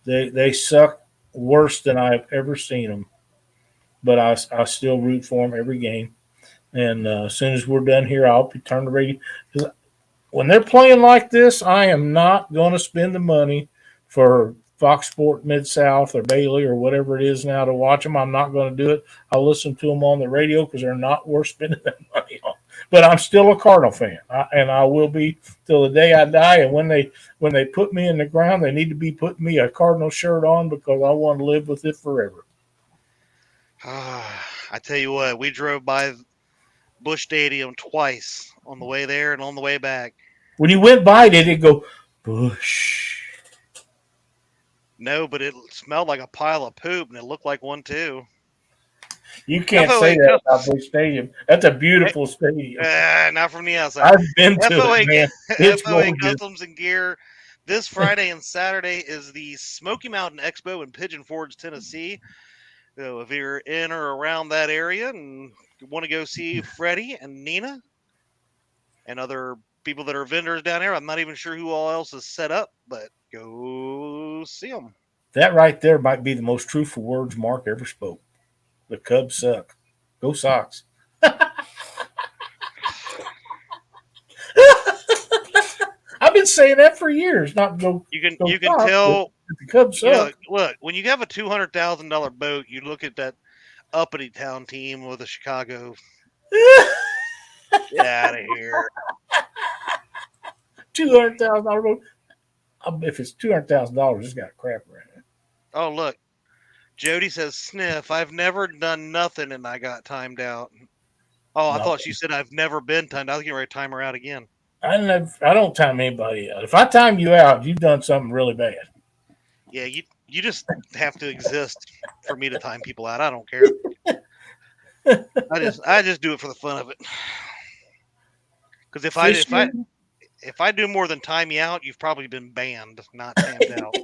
They suck worse than I've ever seen them, but I still root for them every game. And as soon as we're done here, I'll turn the radio. Because when they're playing like this, I am not going to spend the money for Fox Sport Mid South or Bailey or whatever it is now to watch them. I'm not going to do it. I'll listen to them on the radio because they're not worth spending that money on. But I'm still a Cardinal fan, and I will be till the day I die. And when they put me in the ground, they need to be putting me a Cardinal shirt on because I want to live with it forever. I tell you what, we drove by Busch Stadium twice on the way there and on the way back. When you went by, did it go Busch? No, but it smelled like a pile of poop, and it looked like one too. You can't FOA say that about Customs. Busch Stadium. That's a beautiful stadium. Not from the outside. I've been to FOA, it, man. It's FOA gorgeous. Customs and Gear. This Friday and Saturday is the Smoky Mountain Expo in Pigeon Forge, Tennessee. So if you're in or around that area and you want to go see Freddie and Nina and other people that are vendors down there, I'm not even sure who all else is set up, but go see them. That right there might be the most truthful words Mark ever spoke. The Cubs suck. Go Sox. I've been saying that for years. Not go. You can Sox, tell. the Cubs suck. Look, when you have a $200,000 boat, you look at that uppity town team with a Chicago. Get out of here. $200,000. If it's $200,000, it's got crap around it. Oh, look. Jody says, sniff, I've never done nothing and I got timed out. Oh, I thought she said I've never been timed. I was getting ready to time her out again. I don't time anybody out. If I time you out, you've done something really bad. Yeah, you just have to exist for me to time people out. I don't care. I just do it for the fun of it. Because if I do more than time you out, you've probably been banned, not timed out.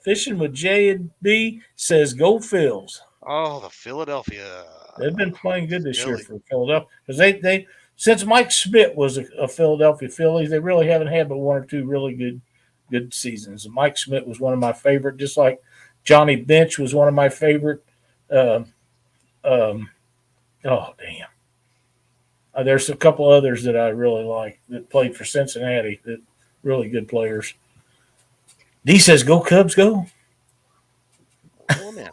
Fishing with J and B says go Phils. Oh, the Philadelphia. They've been playing good this year Philly. for Philadelphia because they since Mike Schmidt was a Philadelphia Phillies, they really haven't had but one or two really good seasons. And Mike Schmidt was one of my favorite, just like Johnny Bench was one of my favorite. Um, um, oh damn! There's a couple others that I really like that played for Cincinnati. That really good players. D says, "Go Cubs, go!" Oh, man.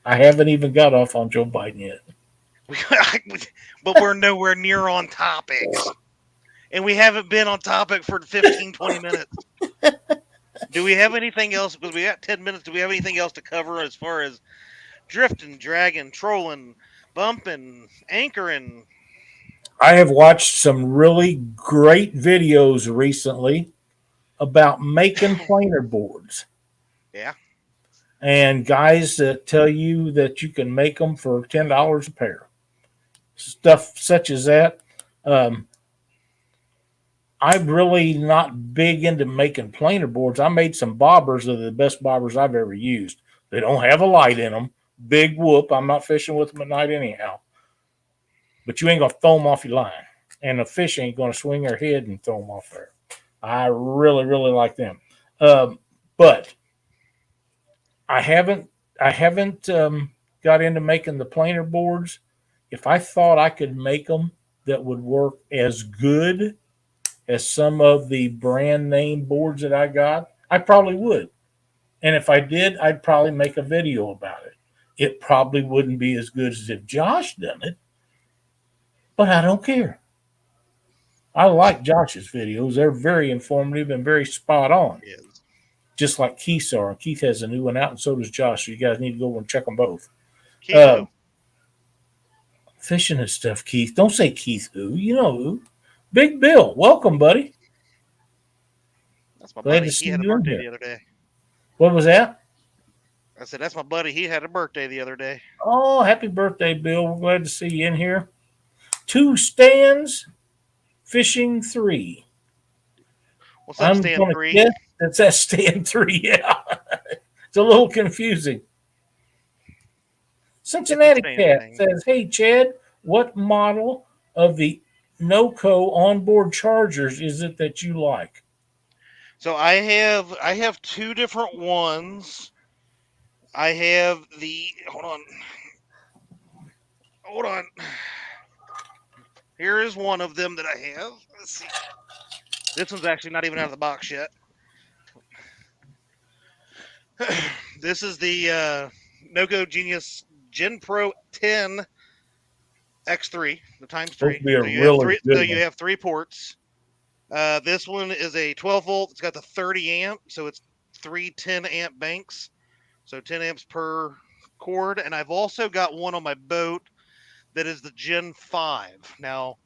I haven't even got off on Joe Biden yet. But we're nowhere near on topics. And we haven't been on topic for 15, 20 minutes. Do we have anything else? Because we got 10 minutes. Do we have anything else to cover as far as drifting, dragging, trolling, bumping, anchoring? I have watched some really great videos recently about making planer boards. Yeah. And guys that tell you that you can make them for $10 a pair. Stuff such as that. I'm really not big into making planer boards. I made some bobbers that are the best bobbers I've ever used. They don't have a light in them. Big whoop. I'm not fishing with them at night anyhow. But you ain't going to throw them off your line. And the fish ain't going to swing their head and throw them off there. I really, really like them. But I haven't got into making the planer boards. If I thought I could make them that would work as good as some of the brand name boards that I got, I probably would. And if I did, I'd probably make a video about it. It probably wouldn't be as good as if Josh done it, but I don't care. I like Josh's videos. They're very informative and very spot on. Yes. Just like Keith's are. Keith has a new one out, and so does Josh. So you guys need to go and check them both. Keith, Fishing and stuff, Keith. Don't say Keith who. You know who. Big Bill. Welcome, buddy. That's my Glad buddy. to see He had a you in birthday here. the other day. What was that? I said, that's my buddy. He had a birthday the other day. Oh, happy birthday, Bill. We're glad to see you in here. 2 stands, fishing 3. What's up, I'm stand gonna 3? guess that's that stand 3, yeah. It's a little confusing. Cincinnati Cat says, hey, Chad, what model of the NOCO onboard chargers is it that you like? So I have 2 different ones. I have the hold on. Here is one of them that I have. Let's see. This one's actually not even out of the box yet. This is the NOCO Genius Gen Pro 10 X3, the times 3. So you have 3 ports. This one is a 12 volt. It's got the 30 amp, so it's 3 10 amp banks, so 10 amps per cord. And I've also got one on my boat that is the Gen 5. Now,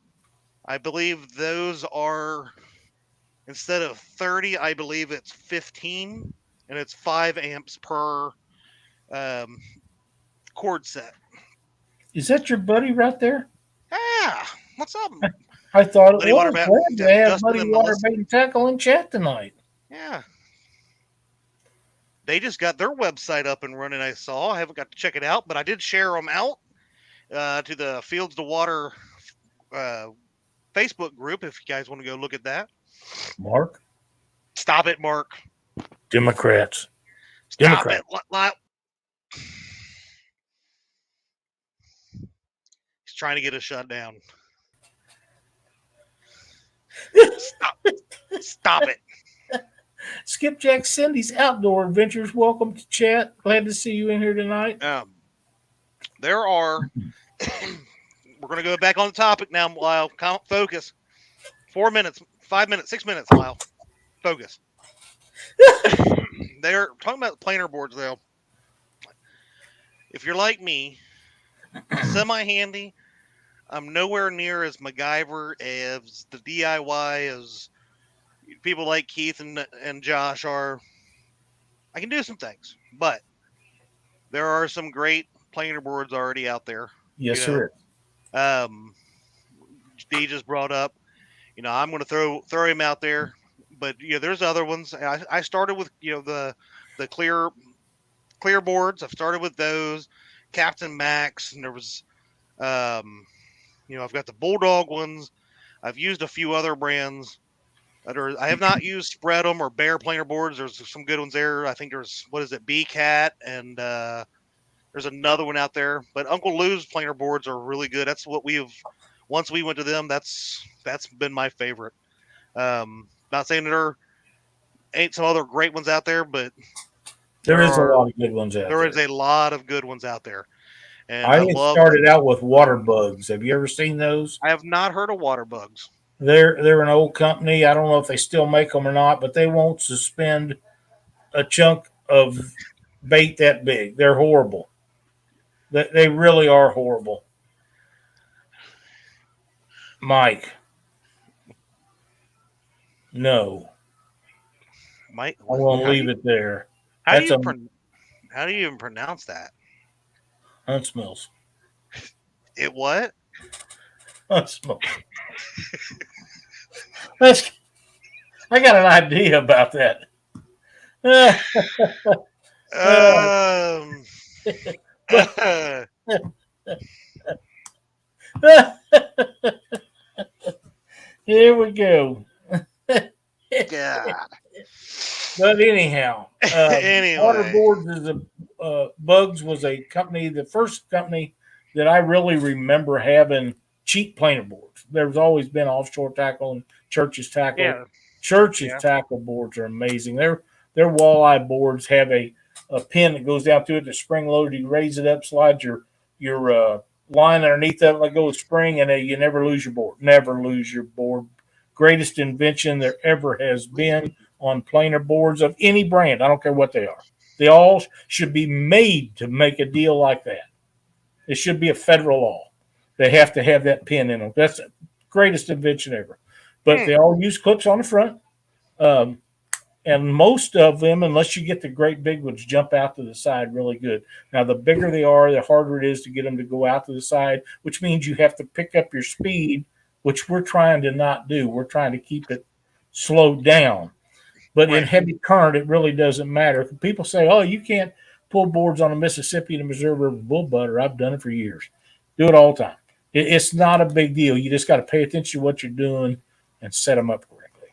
I believe those are, instead of 30, I believe it's 15, and it's 5 amps per cord set. Is that your buddy right there? Yeah, what's up? I thought Buddy it was. Glad to have Justin Buddy and Water Melissa. Bait and Tackle in chat tonight. Yeah. They just got their website up and running, I saw. I haven't got to check it out, but I did share them out to the Fields to Water Facebook group if you guys want to go look at that. Mark? Stop it, Mark. Democrats. Stop it. He's trying to get us shut down. Stop it. Skipjack Cindy's Outdoor Adventures. Welcome to chat. Glad to see you in here tonight. There are, we're going to go back on the topic now, Lyle. Focus. 4 minutes, 5 minutes, 6 minutes, Lyle. Focus. They're talking about planer boards, though. If you're like me, semi-handy, I'm nowhere near as MacGyver as the DIY as people like Keith and Josh are. I can do some things, but there are some great planer boards already out there. Yes, sir. D just brought up, I'm going to throw him out there, but there's other ones. I started with the clear boards. I've started with those, Captain Max, and there was I've got the Bulldog ones. I've used a few other brands. I have not used Spread 'em or Bear planer boards. There's some good ones there. I think there's, what is it, B-Cat, and there's another one out there. But Uncle Lou's planer boards are really good. That's what once we went to them, that's been my favorite. Not saying there ain't some other great ones out there, but There is a lot of good ones out there. There is a lot of good ones out there. And I started out with water bugs. Have you ever seen those? I have not heard of water bugs. They're an old company. I don't know if they still make them or not, but they won't suspend a chunk of bait that big. They're horrible. They really are horrible. Mike. No. Mike, I won't leave it there. How do you even pronounce that? Huntsmills. It what? Huntsmills. I got an idea about that. Here we go. God. But anyhow, anyway. Waterboards is Bugs was a company, the first company that I really remember having cheap planer boards. There's always been offshore tackle and Church's tackle. Yeah. Church's tackle boards are amazing. Their walleye boards have a pin that goes down to it, the spring loaded. You raise it up, slide your line underneath of it, let go of spring, and you never lose your board. Never lose your board. Greatest invention there ever has been on planer boards of any brand. I don't care what they are. They all should be made to make a deal like that. It should be a federal law. They have to have that pin in them. That's the greatest invention ever. But they all use clips on the front. And most of them, unless you get the great big ones, jump out to the side really good. Now, the bigger they are, the harder it is to get them to go out to the side, which means you have to pick up your speed, which we're trying to not do. We're trying to keep it slowed down. But in heavy current, it really doesn't matter. People say, oh, you can't pull boards on the Mississippi and the Missouri River bull butter. I've done it for years. Do it all the time. It's not a big deal. You just got to pay attention to what you're doing and set them up correctly.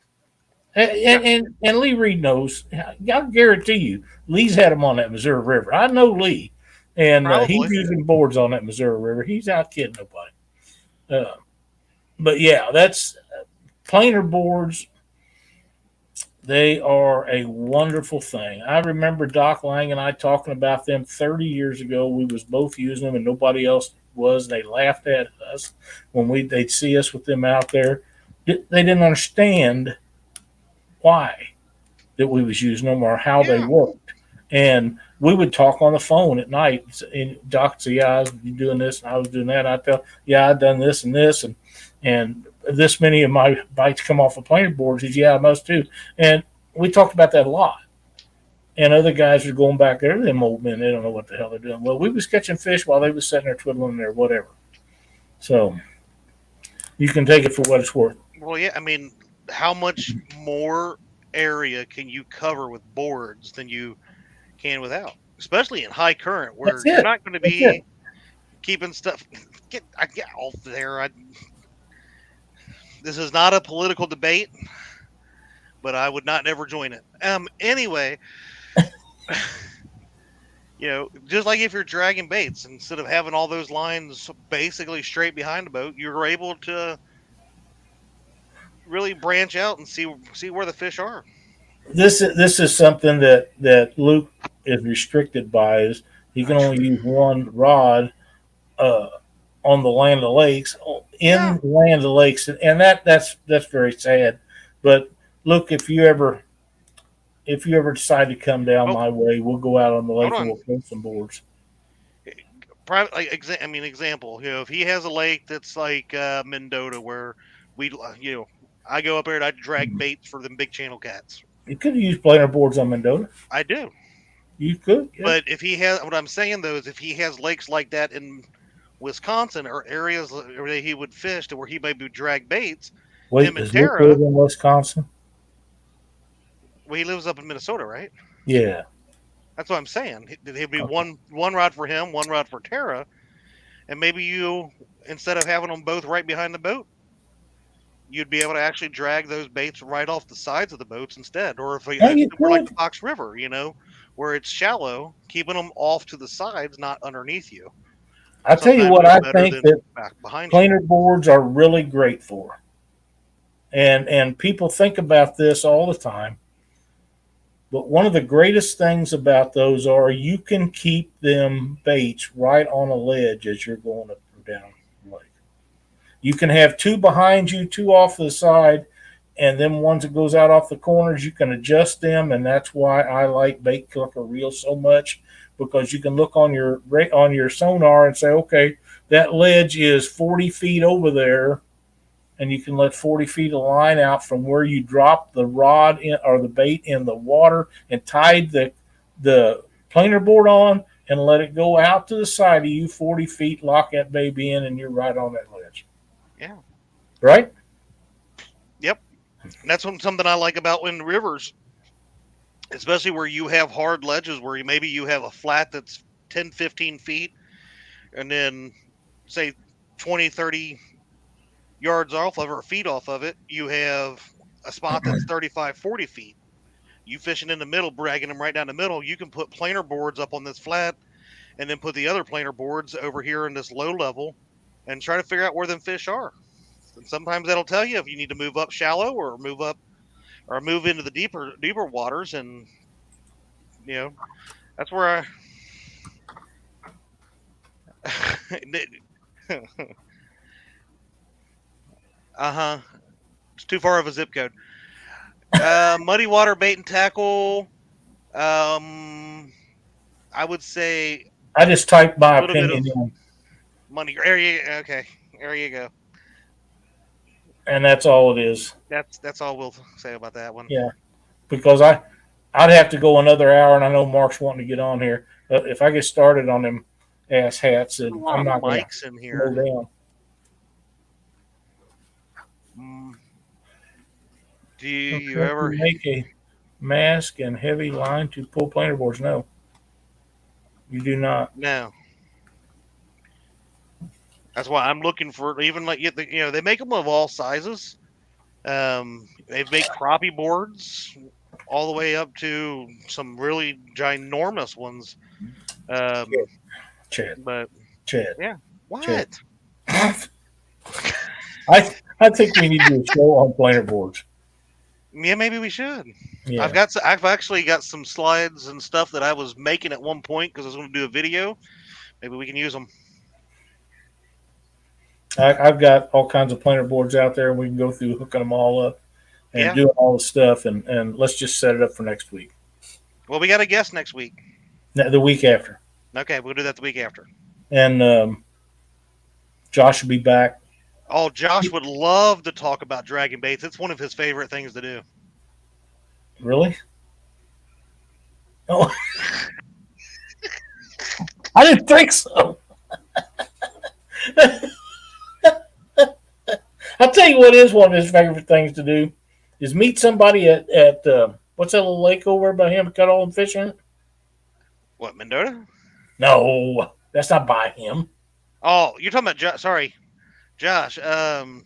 And Lee Reed knows. I guarantee you, Lee's had them on that Missouri River. I know Lee. And he's using boards on that Missouri River. He's out kidding nobody. But, yeah, that's planer boards. They are a wonderful thing. I remember Doc Lang and I talking about them 30 years ago. We was both using them and nobody else was. They laughed at us when they'd see us with them out there. They didn't understand why that we was using them or how they worked. And we would talk on the phone at night. And Doc would say, yeah, I was doing this and I was doing that. I'd tell, yeah, I've done this and this. And this many of my bites come off of planer boards. He says, yeah, I must too. And we talked about that a lot. And other guys are going back there. Them old men, they don't know what the hell they're doing. Well, we was catching fish while they was sitting there twiddling there, whatever. So you can take it for what it's worth. Well, yeah, I mean, how much more area can you cover with boards than you can without? Especially in high current, where you're not going to be keeping stuff. Get off there. This is not a political debate, but I would not never join it. Anyway, just like if you're dragging baits, instead of having all those lines basically straight behind the boat, you're able to really branch out and see where the fish are. This is something that Luke is restricted by. Is he can only use one rod on the land of the lakes, the land of the lakes, and that's very sad. But look, if you ever decide to come down my way, we'll go out on the lake and we'll pull some boards. Example. If he has a lake that's like Mendota, where I go up there and I drag baits for them big channel cats. You could use planer boards on Mendota. I do. You could, yeah. But if he has, what I'm saying though is, if he has lakes like that in Wisconsin or areas where he would fish to where he maybe drag baits. Wait, does Luke live in Wisconsin? Well, he lives up in Minnesota, right? Yeah. That's what I'm saying. He'd be one rod for him, one rod for Tara, and maybe you, instead of having them both right behind the boat, you'd be able to actually drag those baits right off the sides of the boats instead. Or if Yeah, you we're like could. the Fox River, where it's shallow, keeping them off to the sides, not underneath you, I tell you sometimes what, is I better think than that back behind you. planer boards are really great for, and people think about this all the time. But one of the greatest things about those are you can keep them baits right on a ledge as you're going up and down the lake. You can have two behind you, two off to the side, and then ones that goes out off the corners, you can adjust them, and that's why I like bait clicker reels so much, because you can look on your sonar and say, okay, that ledge is 40 feet over there, and you can let 40 feet of line out from where you drop the rod in, or the bait in the water, and tied the planer board on, and let it go out to the side of you 40 feet, lock that baby in, and you're right on that ledge. Yeah. Right? Yep. And that's something I like about in rivers, especially where you have hard ledges where maybe you have a flat that's 10, 15 feet, and then say 20, 30 yards off of it or feet off of it, you have a spot that's 35, 40 feet. You fishing in the middle, bragging them right down the middle, you can put planer boards up on this flat and then put the other planer boards over here in this low level and try to figure out where them fish are. And sometimes that'll tell you if you need to move up shallow or move up or move into the deeper waters. And that's where uh-huh. It's too far of a zip code. Muddy water bait and tackle. I would say I just typed my a little bit opinion of in, money. Okay, there you go. and that's all it is. That's all we'll say about that one. Yeah, because I'd have to go another hour, and I know Mark's wanting to get on here. But if I get started on them ass hats, A lot I'm of not going to mics in slow here. down. Do you Okay, ever make a mask and heavy line to pull planer boards? No, you do not. No. That's why I'm looking for even like they make them of all sizes. They make crappie boards all the way up to some really ginormous ones. Chad, But yeah, what? Chad. I think we need to do a show on planer boards. Yeah, maybe we should. Yeah. I've actually got some slides and stuff that I was making at one point because I was going to do a video. Maybe we can use them. I've got all kinds of planer boards out there, and we can go through hooking them all up and doing all the stuff, and let's just set it up for next week. Well, we got a guest next week. The week after. Okay, we'll do that the week after. And Josh will be back. Oh, Josh would love to talk about dragon baits. It's one of his favorite things to do. Really? Oh, I didn't think so. I'll tell you what is one of his favorite things to do is meet somebody at what's that little lake over by him? Got all them fish in it? What, Mendota? No, that's not by him. Oh, you're talking about sorry, Josh. Oh,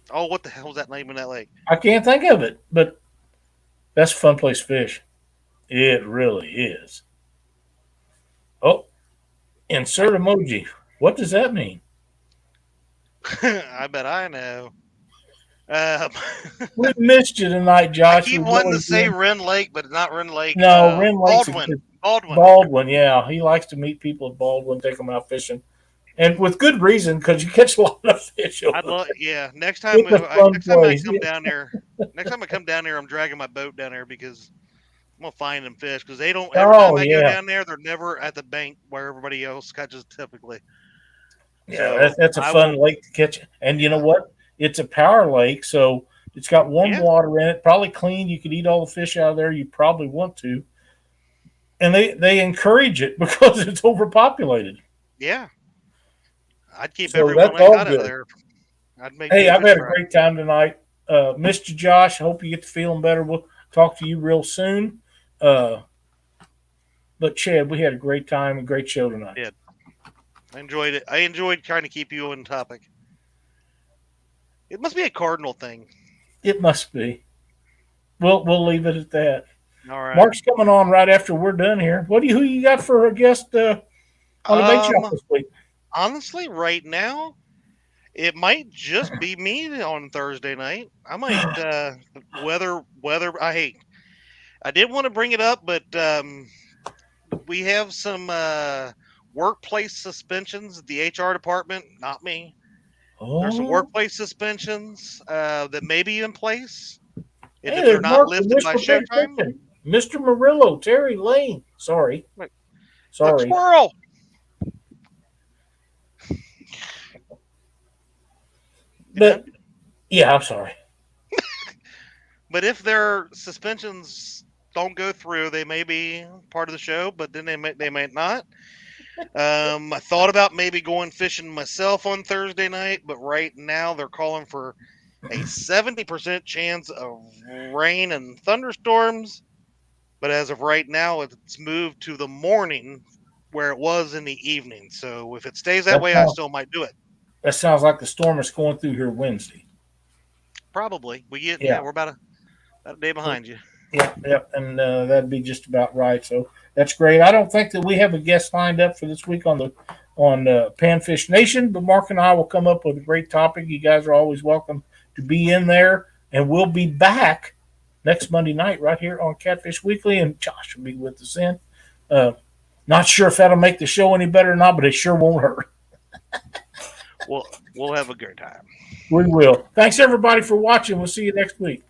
what the hell was that name in that lake? I can't think of it, but that's a fun place to fish. It really is. Oh, insert emoji. What does that mean? I bet I know. We missed you tonight, Josh. I keep wanting to say Wren Lake, but not Wren Lake. No, Wren Lake. Baldwin, yeah. He likes to meet people at Baldwin, take them out fishing. And with good reason, because you catch a lot of fish. Next time I come down there, I'm dragging my boat down there because I'm gonna find them fish because they don't. Every time I go down there, they're never at the bank where everybody else catches typically. Yeah, that's a fun lake to catch. And you know what? It's a power lake, so it's got warm water in it. Probably clean. You could eat all the fish out of there. You probably want to. And they encourage it because it's overpopulated. Yeah. I'd keep everyone I got out of there. Hey, I've had a great time tonight. Missed you, Josh. Hope you get to feeling better. We'll talk to you real soon. But Chad, we had a great time, a great show tonight. Yeah. I enjoyed it. I enjoyed trying to keep you on topic. It must be a cardinal thing. It must be. We'll leave it at that. All right. Mark's coming on right after we're done here. Who you got for a guest on the bait shop this week? Honestly, right now, it might just be me on Thursday night. I might weather. I did want to bring it up, but we have some workplace suspensions at the HR department. Not me. There's some workplace suspensions that may be in place. And if they're not lifted by showtime, Mr. Murillo, Terry Lane. Sorry. Look, Sorry. squirrel. But yeah, I'm sorry. But if their suspensions don't go through, they may be part of the show, but then they might not. I thought about maybe going fishing myself on Thursday night, but right now they're calling for a 70% chance of rain and thunderstorms. But as of right now, it's moved to the morning where it was in the evening. So if it stays that way, I still might do it. That sounds like the storm is going through here Wednesday. Probably. We're about a day behind you. Yeah, and that'd be just about right. So that's great. I don't think that we have a guest lined up for this week on Panfish Nation, but Mark and I will come up with a great topic. You guys are always welcome to be in there, and we'll be back next Monday night right here on Catfish Weekly, and Josh will be with us then. Not sure if that'll make the show any better or not, but it sure won't hurt. We'll have a good time. We will. Thanks, everybody, for watching. We'll see you next week.